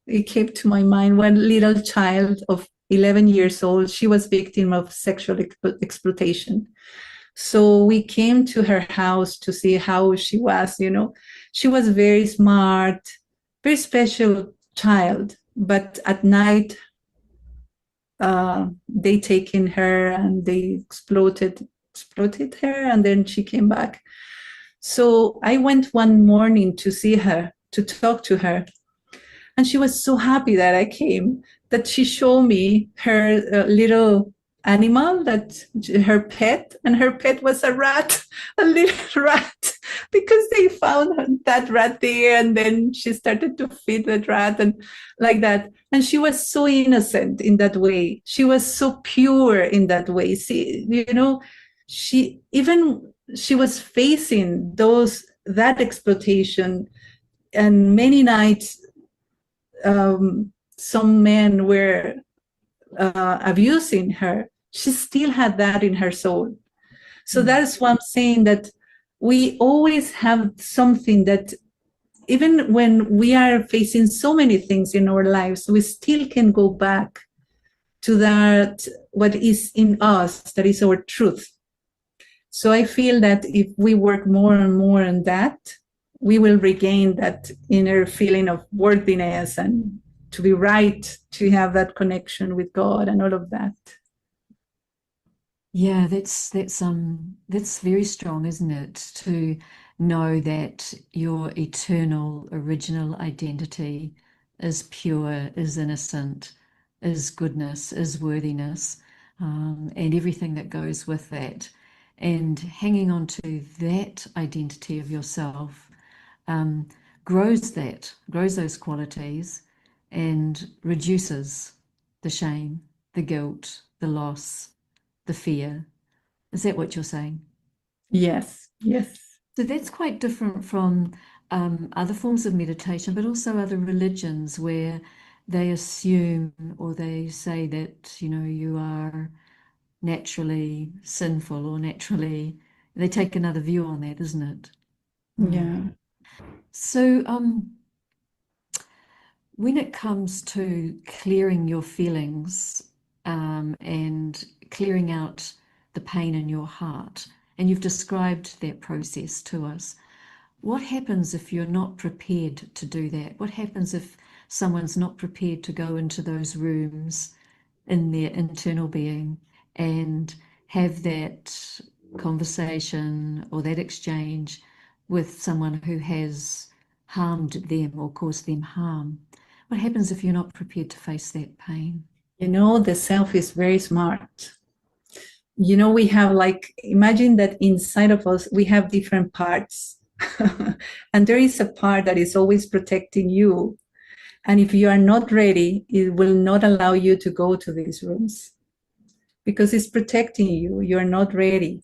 it came to my mind, one little child of 11 years old, she was victim of sexual exploitation. So we came to her house to see how she was, She was very smart, very special child. But at night, they taken her and they exploited her, and then she came back. So I went one morning to see her, to talk to her. And she was so happy that I came, that she showed me her little animal, that her pet, and her pet was a rat, a little rat, because they found that rat there, and then she started to feed that rat and like that. And she was so innocent in that way. She was so pure in that way. See, she was facing that exploitation, and many nights some men were abusing her. She still had that in her soul. So that's why I'm saying that we always have something that, even when we are facing so many things in our lives, we still can go back to that, what is in us, that is our truth. So I feel that if we work more and more on that, we will regain that inner feeling of worthiness and to be right, to have that connection with God and all of that. Yeah, that's very strong, isn't it? To know that your eternal original identity is pure, is innocent, is goodness, is worthiness, and everything that goes with that. And hanging on to that identity of yourself um, grows those qualities and reduces the shame, the guilt, the loss, the fear. Is that what you're saying? Yes, yes. So that's quite different from other forms of meditation, but also other religions where they assume or they say that, you are naturally sinful or naturally, they take another view on that, isn't it? Yeah. So, when it comes to clearing your feelings and clearing out the pain in your heart, and you've described that process to us, what happens if you're not prepared to do that? What happens if someone's not prepared to go into those rooms in their internal being and have that conversation or that exchange with someone who has harmed them or caused them harm? What happens if you're not prepared to face that pain? The self is very smart. We have, imagine that inside of us, we have different parts. And there is a part that is always protecting you. And if you are not ready, it will not allow you to go to these rooms because it's protecting you. You're not ready.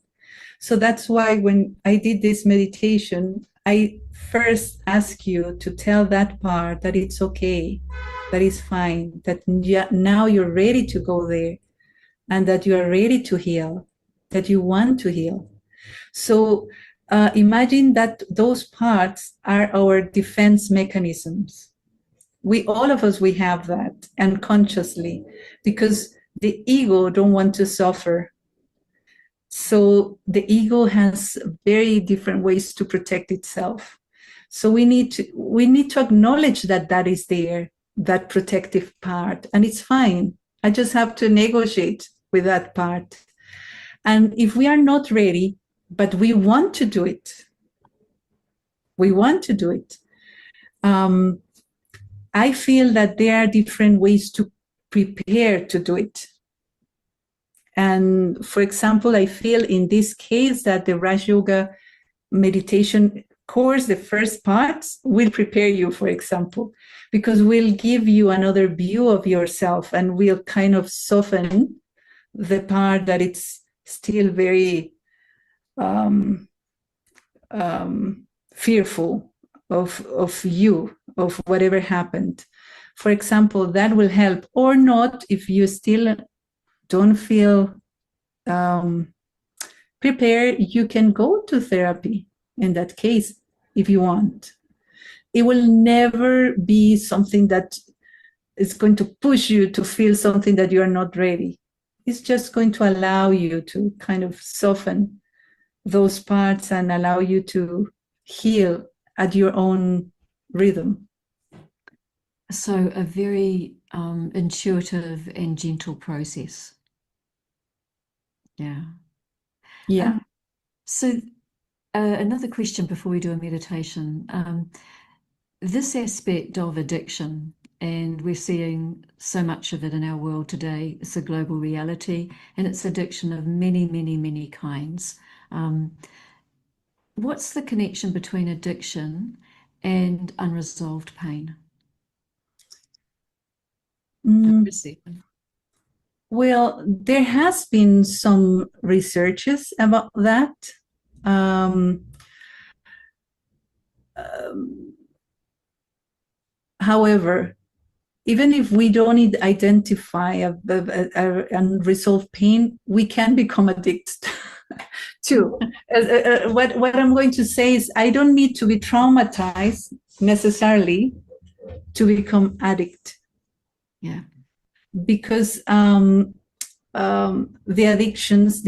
So that's why when I did this meditation, I first ask you to tell that part that it's okay, that it's fine, that now you're ready to go there and that you are ready to heal, that you want to heal. So imagine that those parts are our defense mechanisms. All of us, we have that unconsciously because the ego don't want to suffer. So the ego has very different ways to protect itself. So we need to acknowledge that is there, that protective part, and it's fine. I just have to negotiate with that part. And if we are not ready, but we want to do it, I feel that there are different ways to prepare to do it. And for example, I feel in this case that the Raj Yoga meditation course, the first parts will prepare you, for example, because we'll give you another view of yourself and we'll kind of soften the part that it's still very fearful of you, of whatever happened. For example, that will help, or not if you still don't feel prepared. You can go to therapy in that case if you want. It will never be something that is going to push you to feel something that you are not ready. It's just going to allow you to kind of soften those parts and allow you to heal at your own rhythm. So a very intuitive and gentle process. Yeah. Yeah. So another question before we do a meditation. This aspect of addiction, and we're seeing so much of it in our world today, it's a global reality, and it's addiction of many, many, many kinds. What's the connection between addiction and unresolved pain? Well, there has been some researches about that. However, even if we don't identify a unresolved pain, we can become addicted too. What I'm going to say is, I don't need to be traumatized necessarily to become addict. Yeah. Because the addictions,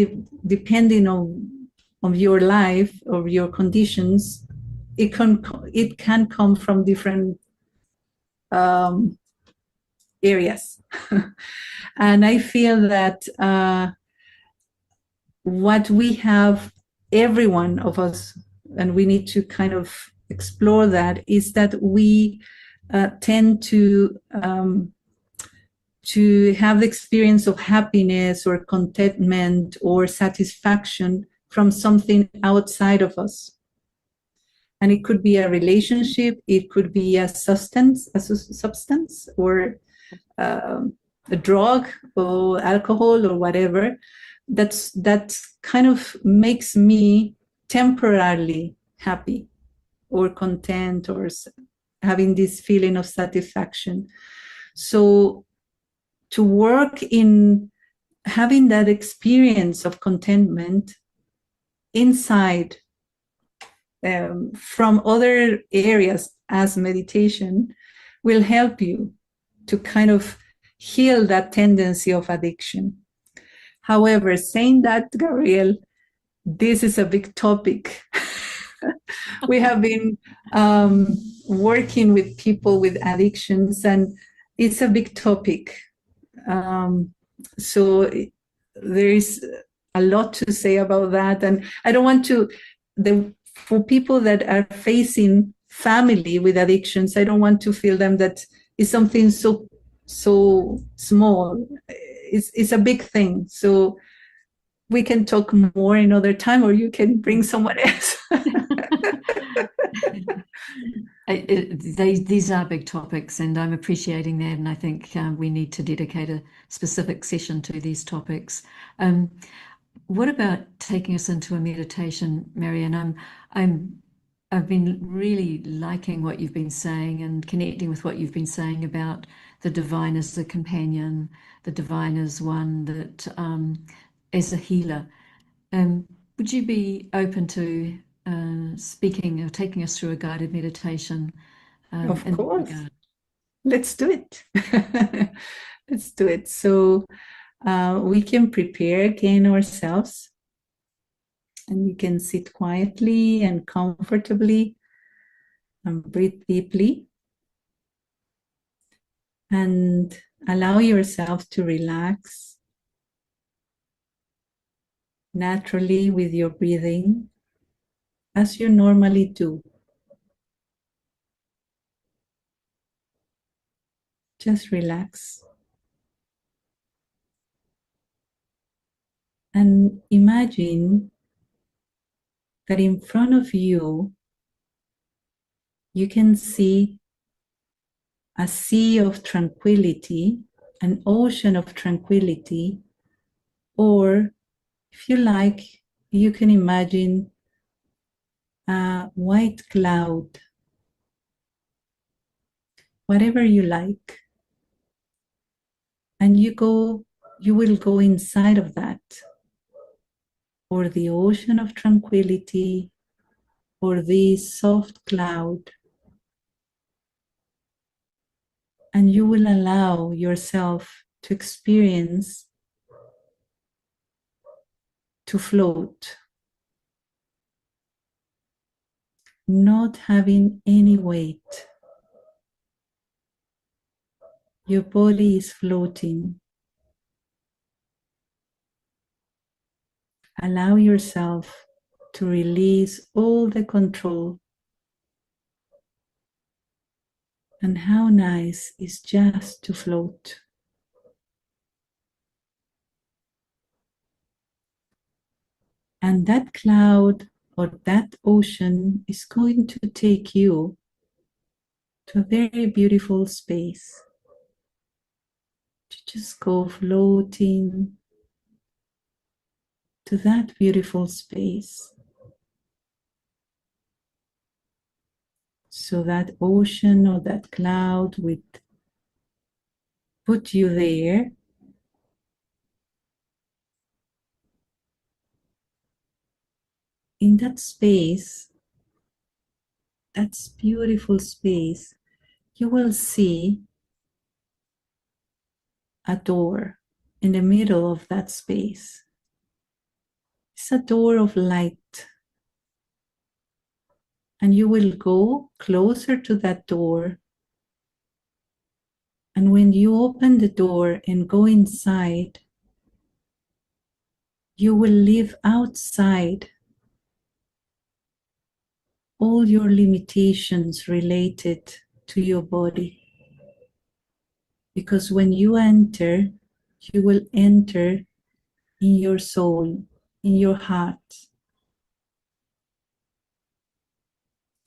depending on your life or your conditions, it can come from different areas. And I feel that what we have, every one of us, and we need to kind of explore that, is that we tend to have the experience of happiness or contentment or satisfaction from something outside of us. And it could be a relationship, it could be a substance, or a drug or alcohol or whatever. That kind of makes me temporarily happy or content or having this feeling of satisfaction. So to work in having that experience of contentment inside from other areas as meditation will help you to kind of heal that tendency of addiction. However, saying that, Gabrielle, this is a big topic. We have been working with people with addictions, and it's a big topic. So there is a lot to say about that. And I don't want to, for people that are facing family with addictions, I don't want to feel them that it's something so small. It's a big thing. So we can talk more another time, or you can bring someone else. These are big topics, and I'm appreciating that. And I think we need to dedicate a specific session to these topics. What about taking us into a meditation, Marianne? I've been really liking what you've been saying and connecting with what you've been saying about the divine as a companion, the divine as one that as a healer. Would you be open to speaking or taking us through a guided meditation? Of course. Let's do it. Let's do it. So we can prepare again ourselves, and you can sit quietly and comfortably and breathe deeply and allow yourself to relax naturally with your breathing as you normally do. Just relax. And imagine that in front of you you can see a sea of tranquility, an ocean of tranquility, or if you like, you can imagine a white cloud, whatever you like. And you will go inside of that, or the ocean of tranquility, or this soft cloud. And you will allow yourself to experience, to float, not having any weight. Your body is floating. Allow yourself to release all the control. And how nice is just to float. And that cloud or that ocean is going to take you to a very beautiful space. To just go floating to that beautiful space. So that ocean or that cloud would put you there. In that space, that's beautiful space, you will see a door in the middle of that space. It's a door of light. And you will go closer to that door. And when you open the door and go inside, you will leave outside all your limitations related to your body. Because when you enter, you will enter in your soul, in your heart.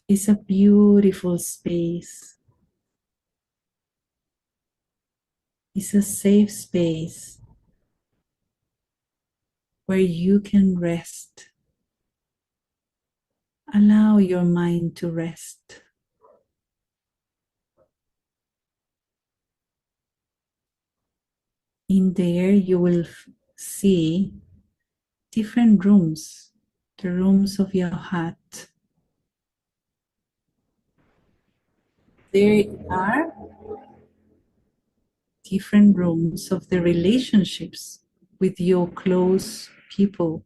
It's a beautiful space. It's a safe space where you can rest. Allow your mind to rest. In there, you will see different rooms, the rooms of your heart. There are different rooms of the relationships with your close people.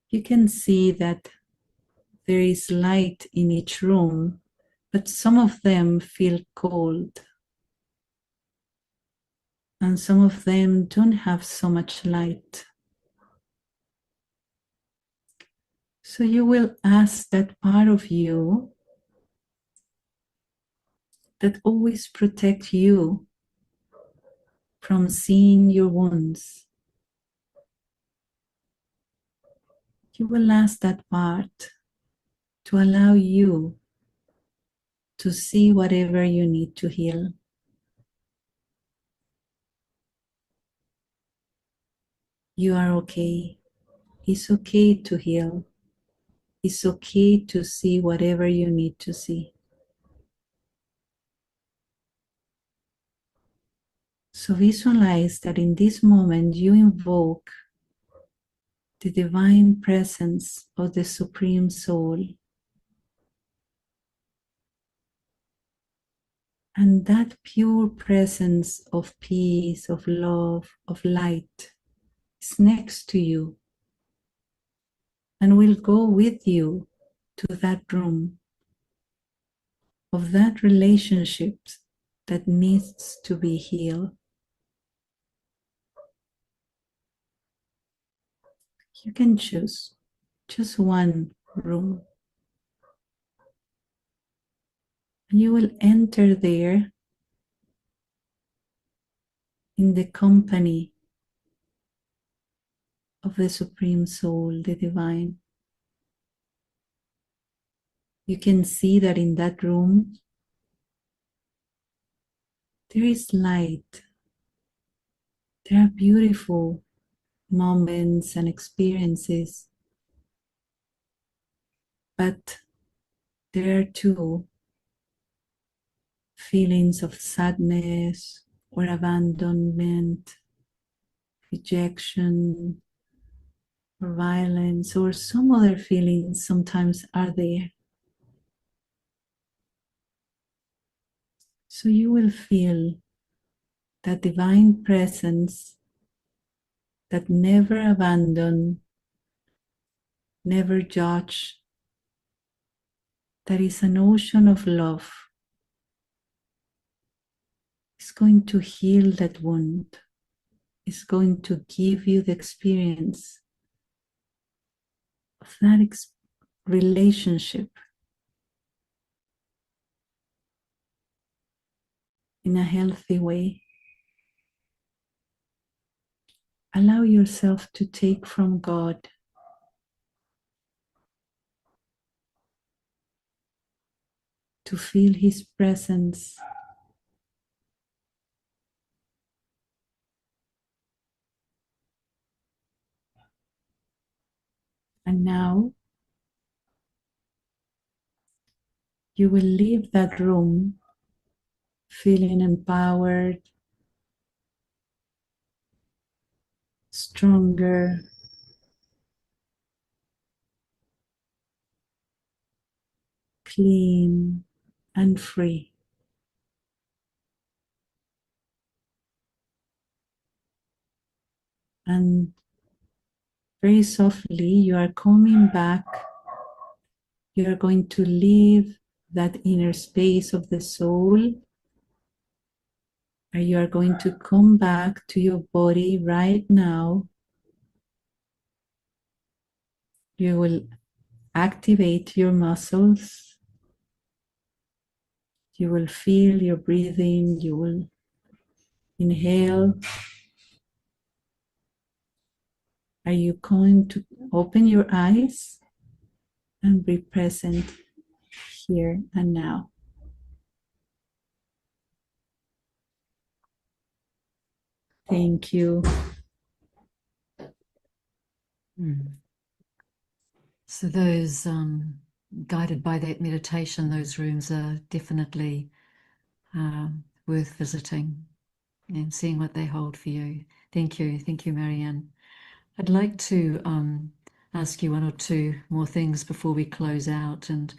You can see that there is light in each room, but some of them feel cold. And some of them don't have so much light. So you will ask that part of you that always protects you from seeing your wounds. You will ask that part to allow you to see whatever you need to heal. You are okay. It's okay to heal. It's okay to see whatever you need to see. So visualize that in this moment you invoke the divine presence of the Supreme Soul. And that pure presence of peace, of love, of light is next to you and will go with you to that room of that relationship that needs to be healed. You can choose just one room. And you will enter there in the company of the Supreme Soul, the Divine. you can see that in that room there is light. There are beautiful moments and experiences, but there are too feelings of sadness or abandonment, rejection, or violence, or some other feelings sometimes are there. So you will feel that divine presence that never abandon, never judge, that is an ocean of love, is going to heal that wound, is going to give you the experience of that relationship in a healthy way. Allow yourself to take from God, to feel His presence. And now you will leave that room feeling empowered, stronger, clean, and free. And very softly, you are coming back. You are going to leave that inner space of the soul, and you are going to come back to your body right now. You will activate your muscles. You will feel your breathing. You will inhale. Are you going to open your eyes and be present here and now? Thank you. So those guided by that meditation, those rooms are definitely worth visiting and seeing what they hold for you. Thank you, Marianne. I'd like to ask you one or two more things before we close out. And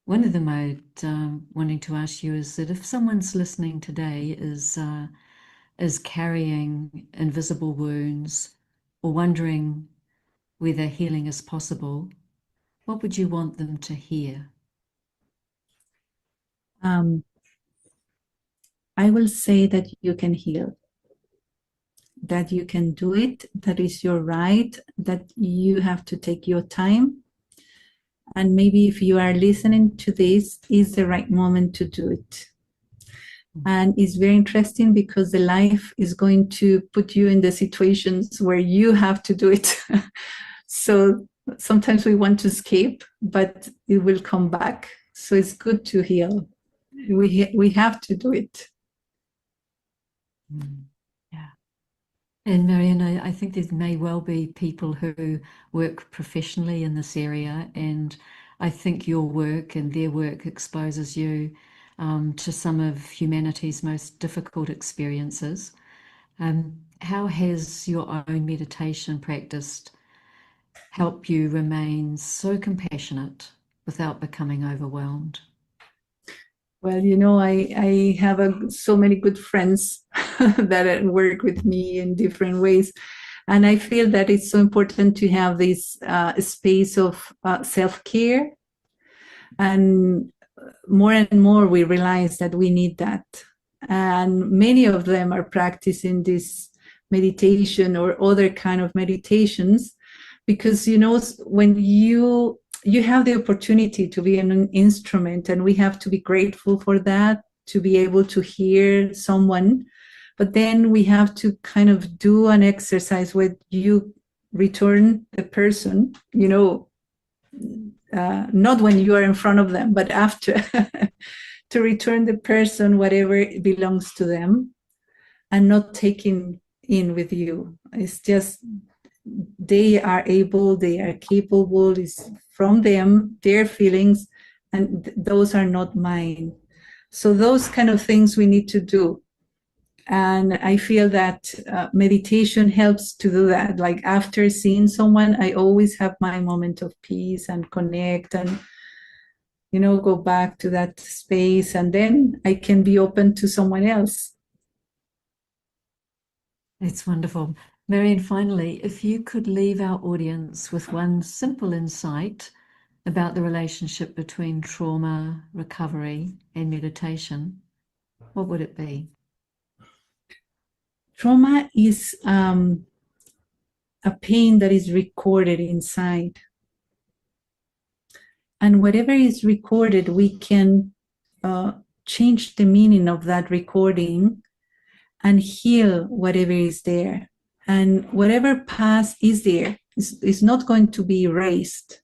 one of them I'd wanting to ask you is that if someone's listening today is carrying invisible wounds or wondering whether healing is possible, what would you want them to hear? I will say that you can heal, that you can do it, that is your right, that you have to take your time. And maybe if you are listening to this, is the right moment to do it. And it's very interesting because the life is going to put you in the situations where you have to do it. So sometimes we want to escape, but it will come back. So it's good to heal. We have to do it. Yeah. And Marianne, I think there may well be people who work professionally in this area, and I think your work and their work exposes you to some of humanity's most difficult experiences. How has your own meditation practice helped you remain so compassionate without becoming overwhelmed? Well, I have so many good friends that work with me in different ways. And I feel that it's so important to have this space of self-care. And more we realize that we need that. And many of them are practicing this meditation or other kind of meditations because, when you have the opportunity to be an instrument, and we have to be grateful for that, to be able to hear someone. But then we have to kind of do an exercise where you return the person, not when you are in front of them, but after, to return the person whatever belongs to them and not taking in with you. It's just they are able, they are capable, it's from them, their feelings, and those are not mine. So those kind of things we need to do. And I feel that meditation helps to do that. Like after seeing someone, I always have my moment of peace and connect and, go back to that space. And then I can be open to someone else. It's wonderful. Marianne, finally, if you could leave our audience with one simple insight about the relationship between trauma, recovery, and meditation, what would it be? Trauma is a pain that is recorded inside. And whatever is recorded, we can change the meaning of that recording and heal whatever is there. And whatever past is there is not going to be erased,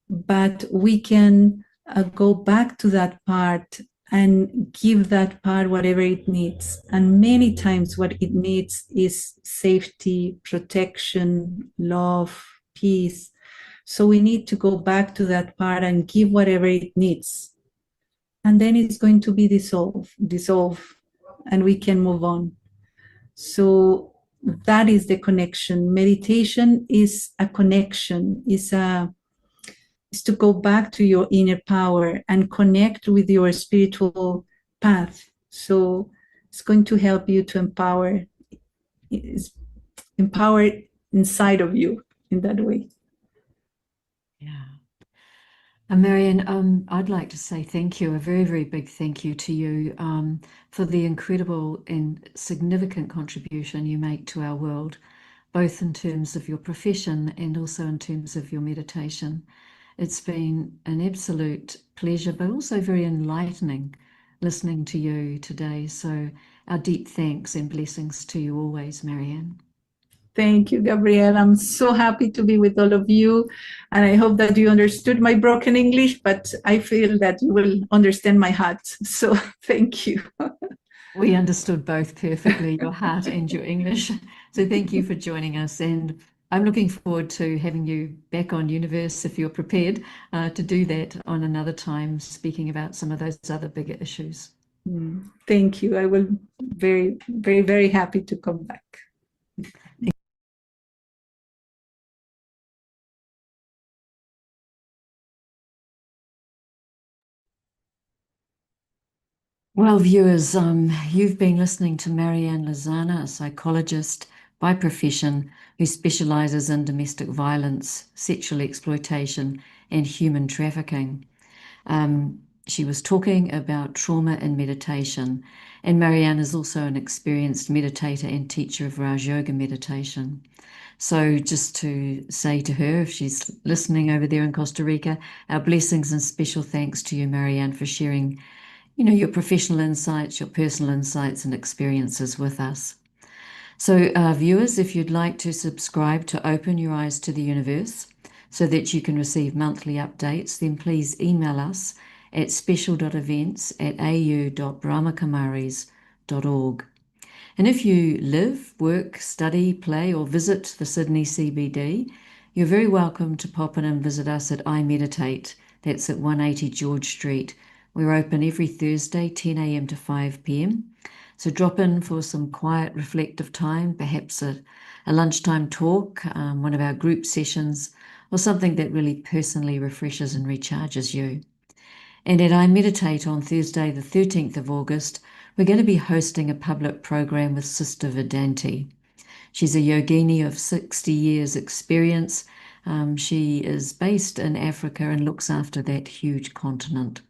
but we can go back to that part and give that part whatever it needs. And many times, what it needs is safety, protection, love, peace. So we need to go back to that part and give whatever it needs. And then it's going to be dissolve, and we can move on. So that is the connection. Meditation is a connection, is to go back to your inner power and connect with your spiritual path. So it's going to help you to empower inside of you in that way. Yeah. And Marianne, I'd like to say thank you, a very, very big thank you to you for the incredible and significant contribution you make to our world, both in terms of your profession and also in terms of your meditation. It's been an absolute pleasure, but also very enlightening listening to you today. So our deep thanks and blessings to you always, Marianne. Thank you, Gabrielle. I'm so happy to be with all of you. And I hope that you understood my broken English, but I feel that you will understand my heart. So thank you. We understood both perfectly, your heart and your English. So thank you for joining us. And I'm looking forward to having you back on Youniverse if you're prepared to do that on another time, speaking about some of those other bigger issues. Thank you. I will very, very, very happy to come back. Well, viewers, you've been listening to Marianne Lizana, a psychologist by profession who specializes in domestic violence, sexual exploitation, and human trafficking. She was talking about trauma and meditation, and Marianne is also an experienced meditator and teacher of Raj Yoga meditation. So, just to say to her, if she's listening over there in Costa Rica, our blessings and special thanks to you, Marianne, for sharing your professional insights, your personal insights and experiences with us. So, viewers, if you'd like to subscribe to Open Your Eyes to the Universe so that you can receive monthly updates, then please email us at special.events@au.brahmakumaris.org. And if you live, work, study, play, or visit the Sydney CBD, you're very welcome to pop in and visit us at I Meditate. That's at 180 George Street. We're open every Thursday, 10 a.m. to 5 p.m. So drop in for some quiet, reflective time, perhaps a lunchtime talk, one of our group sessions, or something that really personally refreshes and recharges you. And at I Meditate on Thursday, the 13th of August, we're going to be hosting a public program with Sister Vedanti. She's a yogini of 60 years experience. She is based in Africa and looks after that huge continent.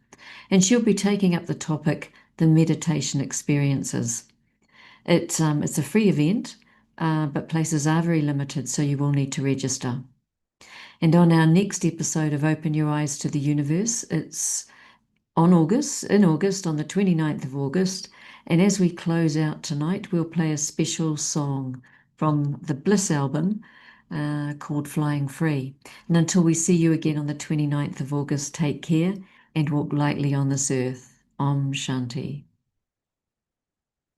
And she'll be taking up the topic, the meditation experiences. It's a free event, but places are very limited, so you will need to register. And on our next episode of Open Your Eyes to the Universe, it's in August, on the 29th of August. And as we close out tonight, we'll play a special song from the Bliss album, called Flying Free. And until we see you again on the 29th of August, take care and walk lightly on this earth. Om Shanti.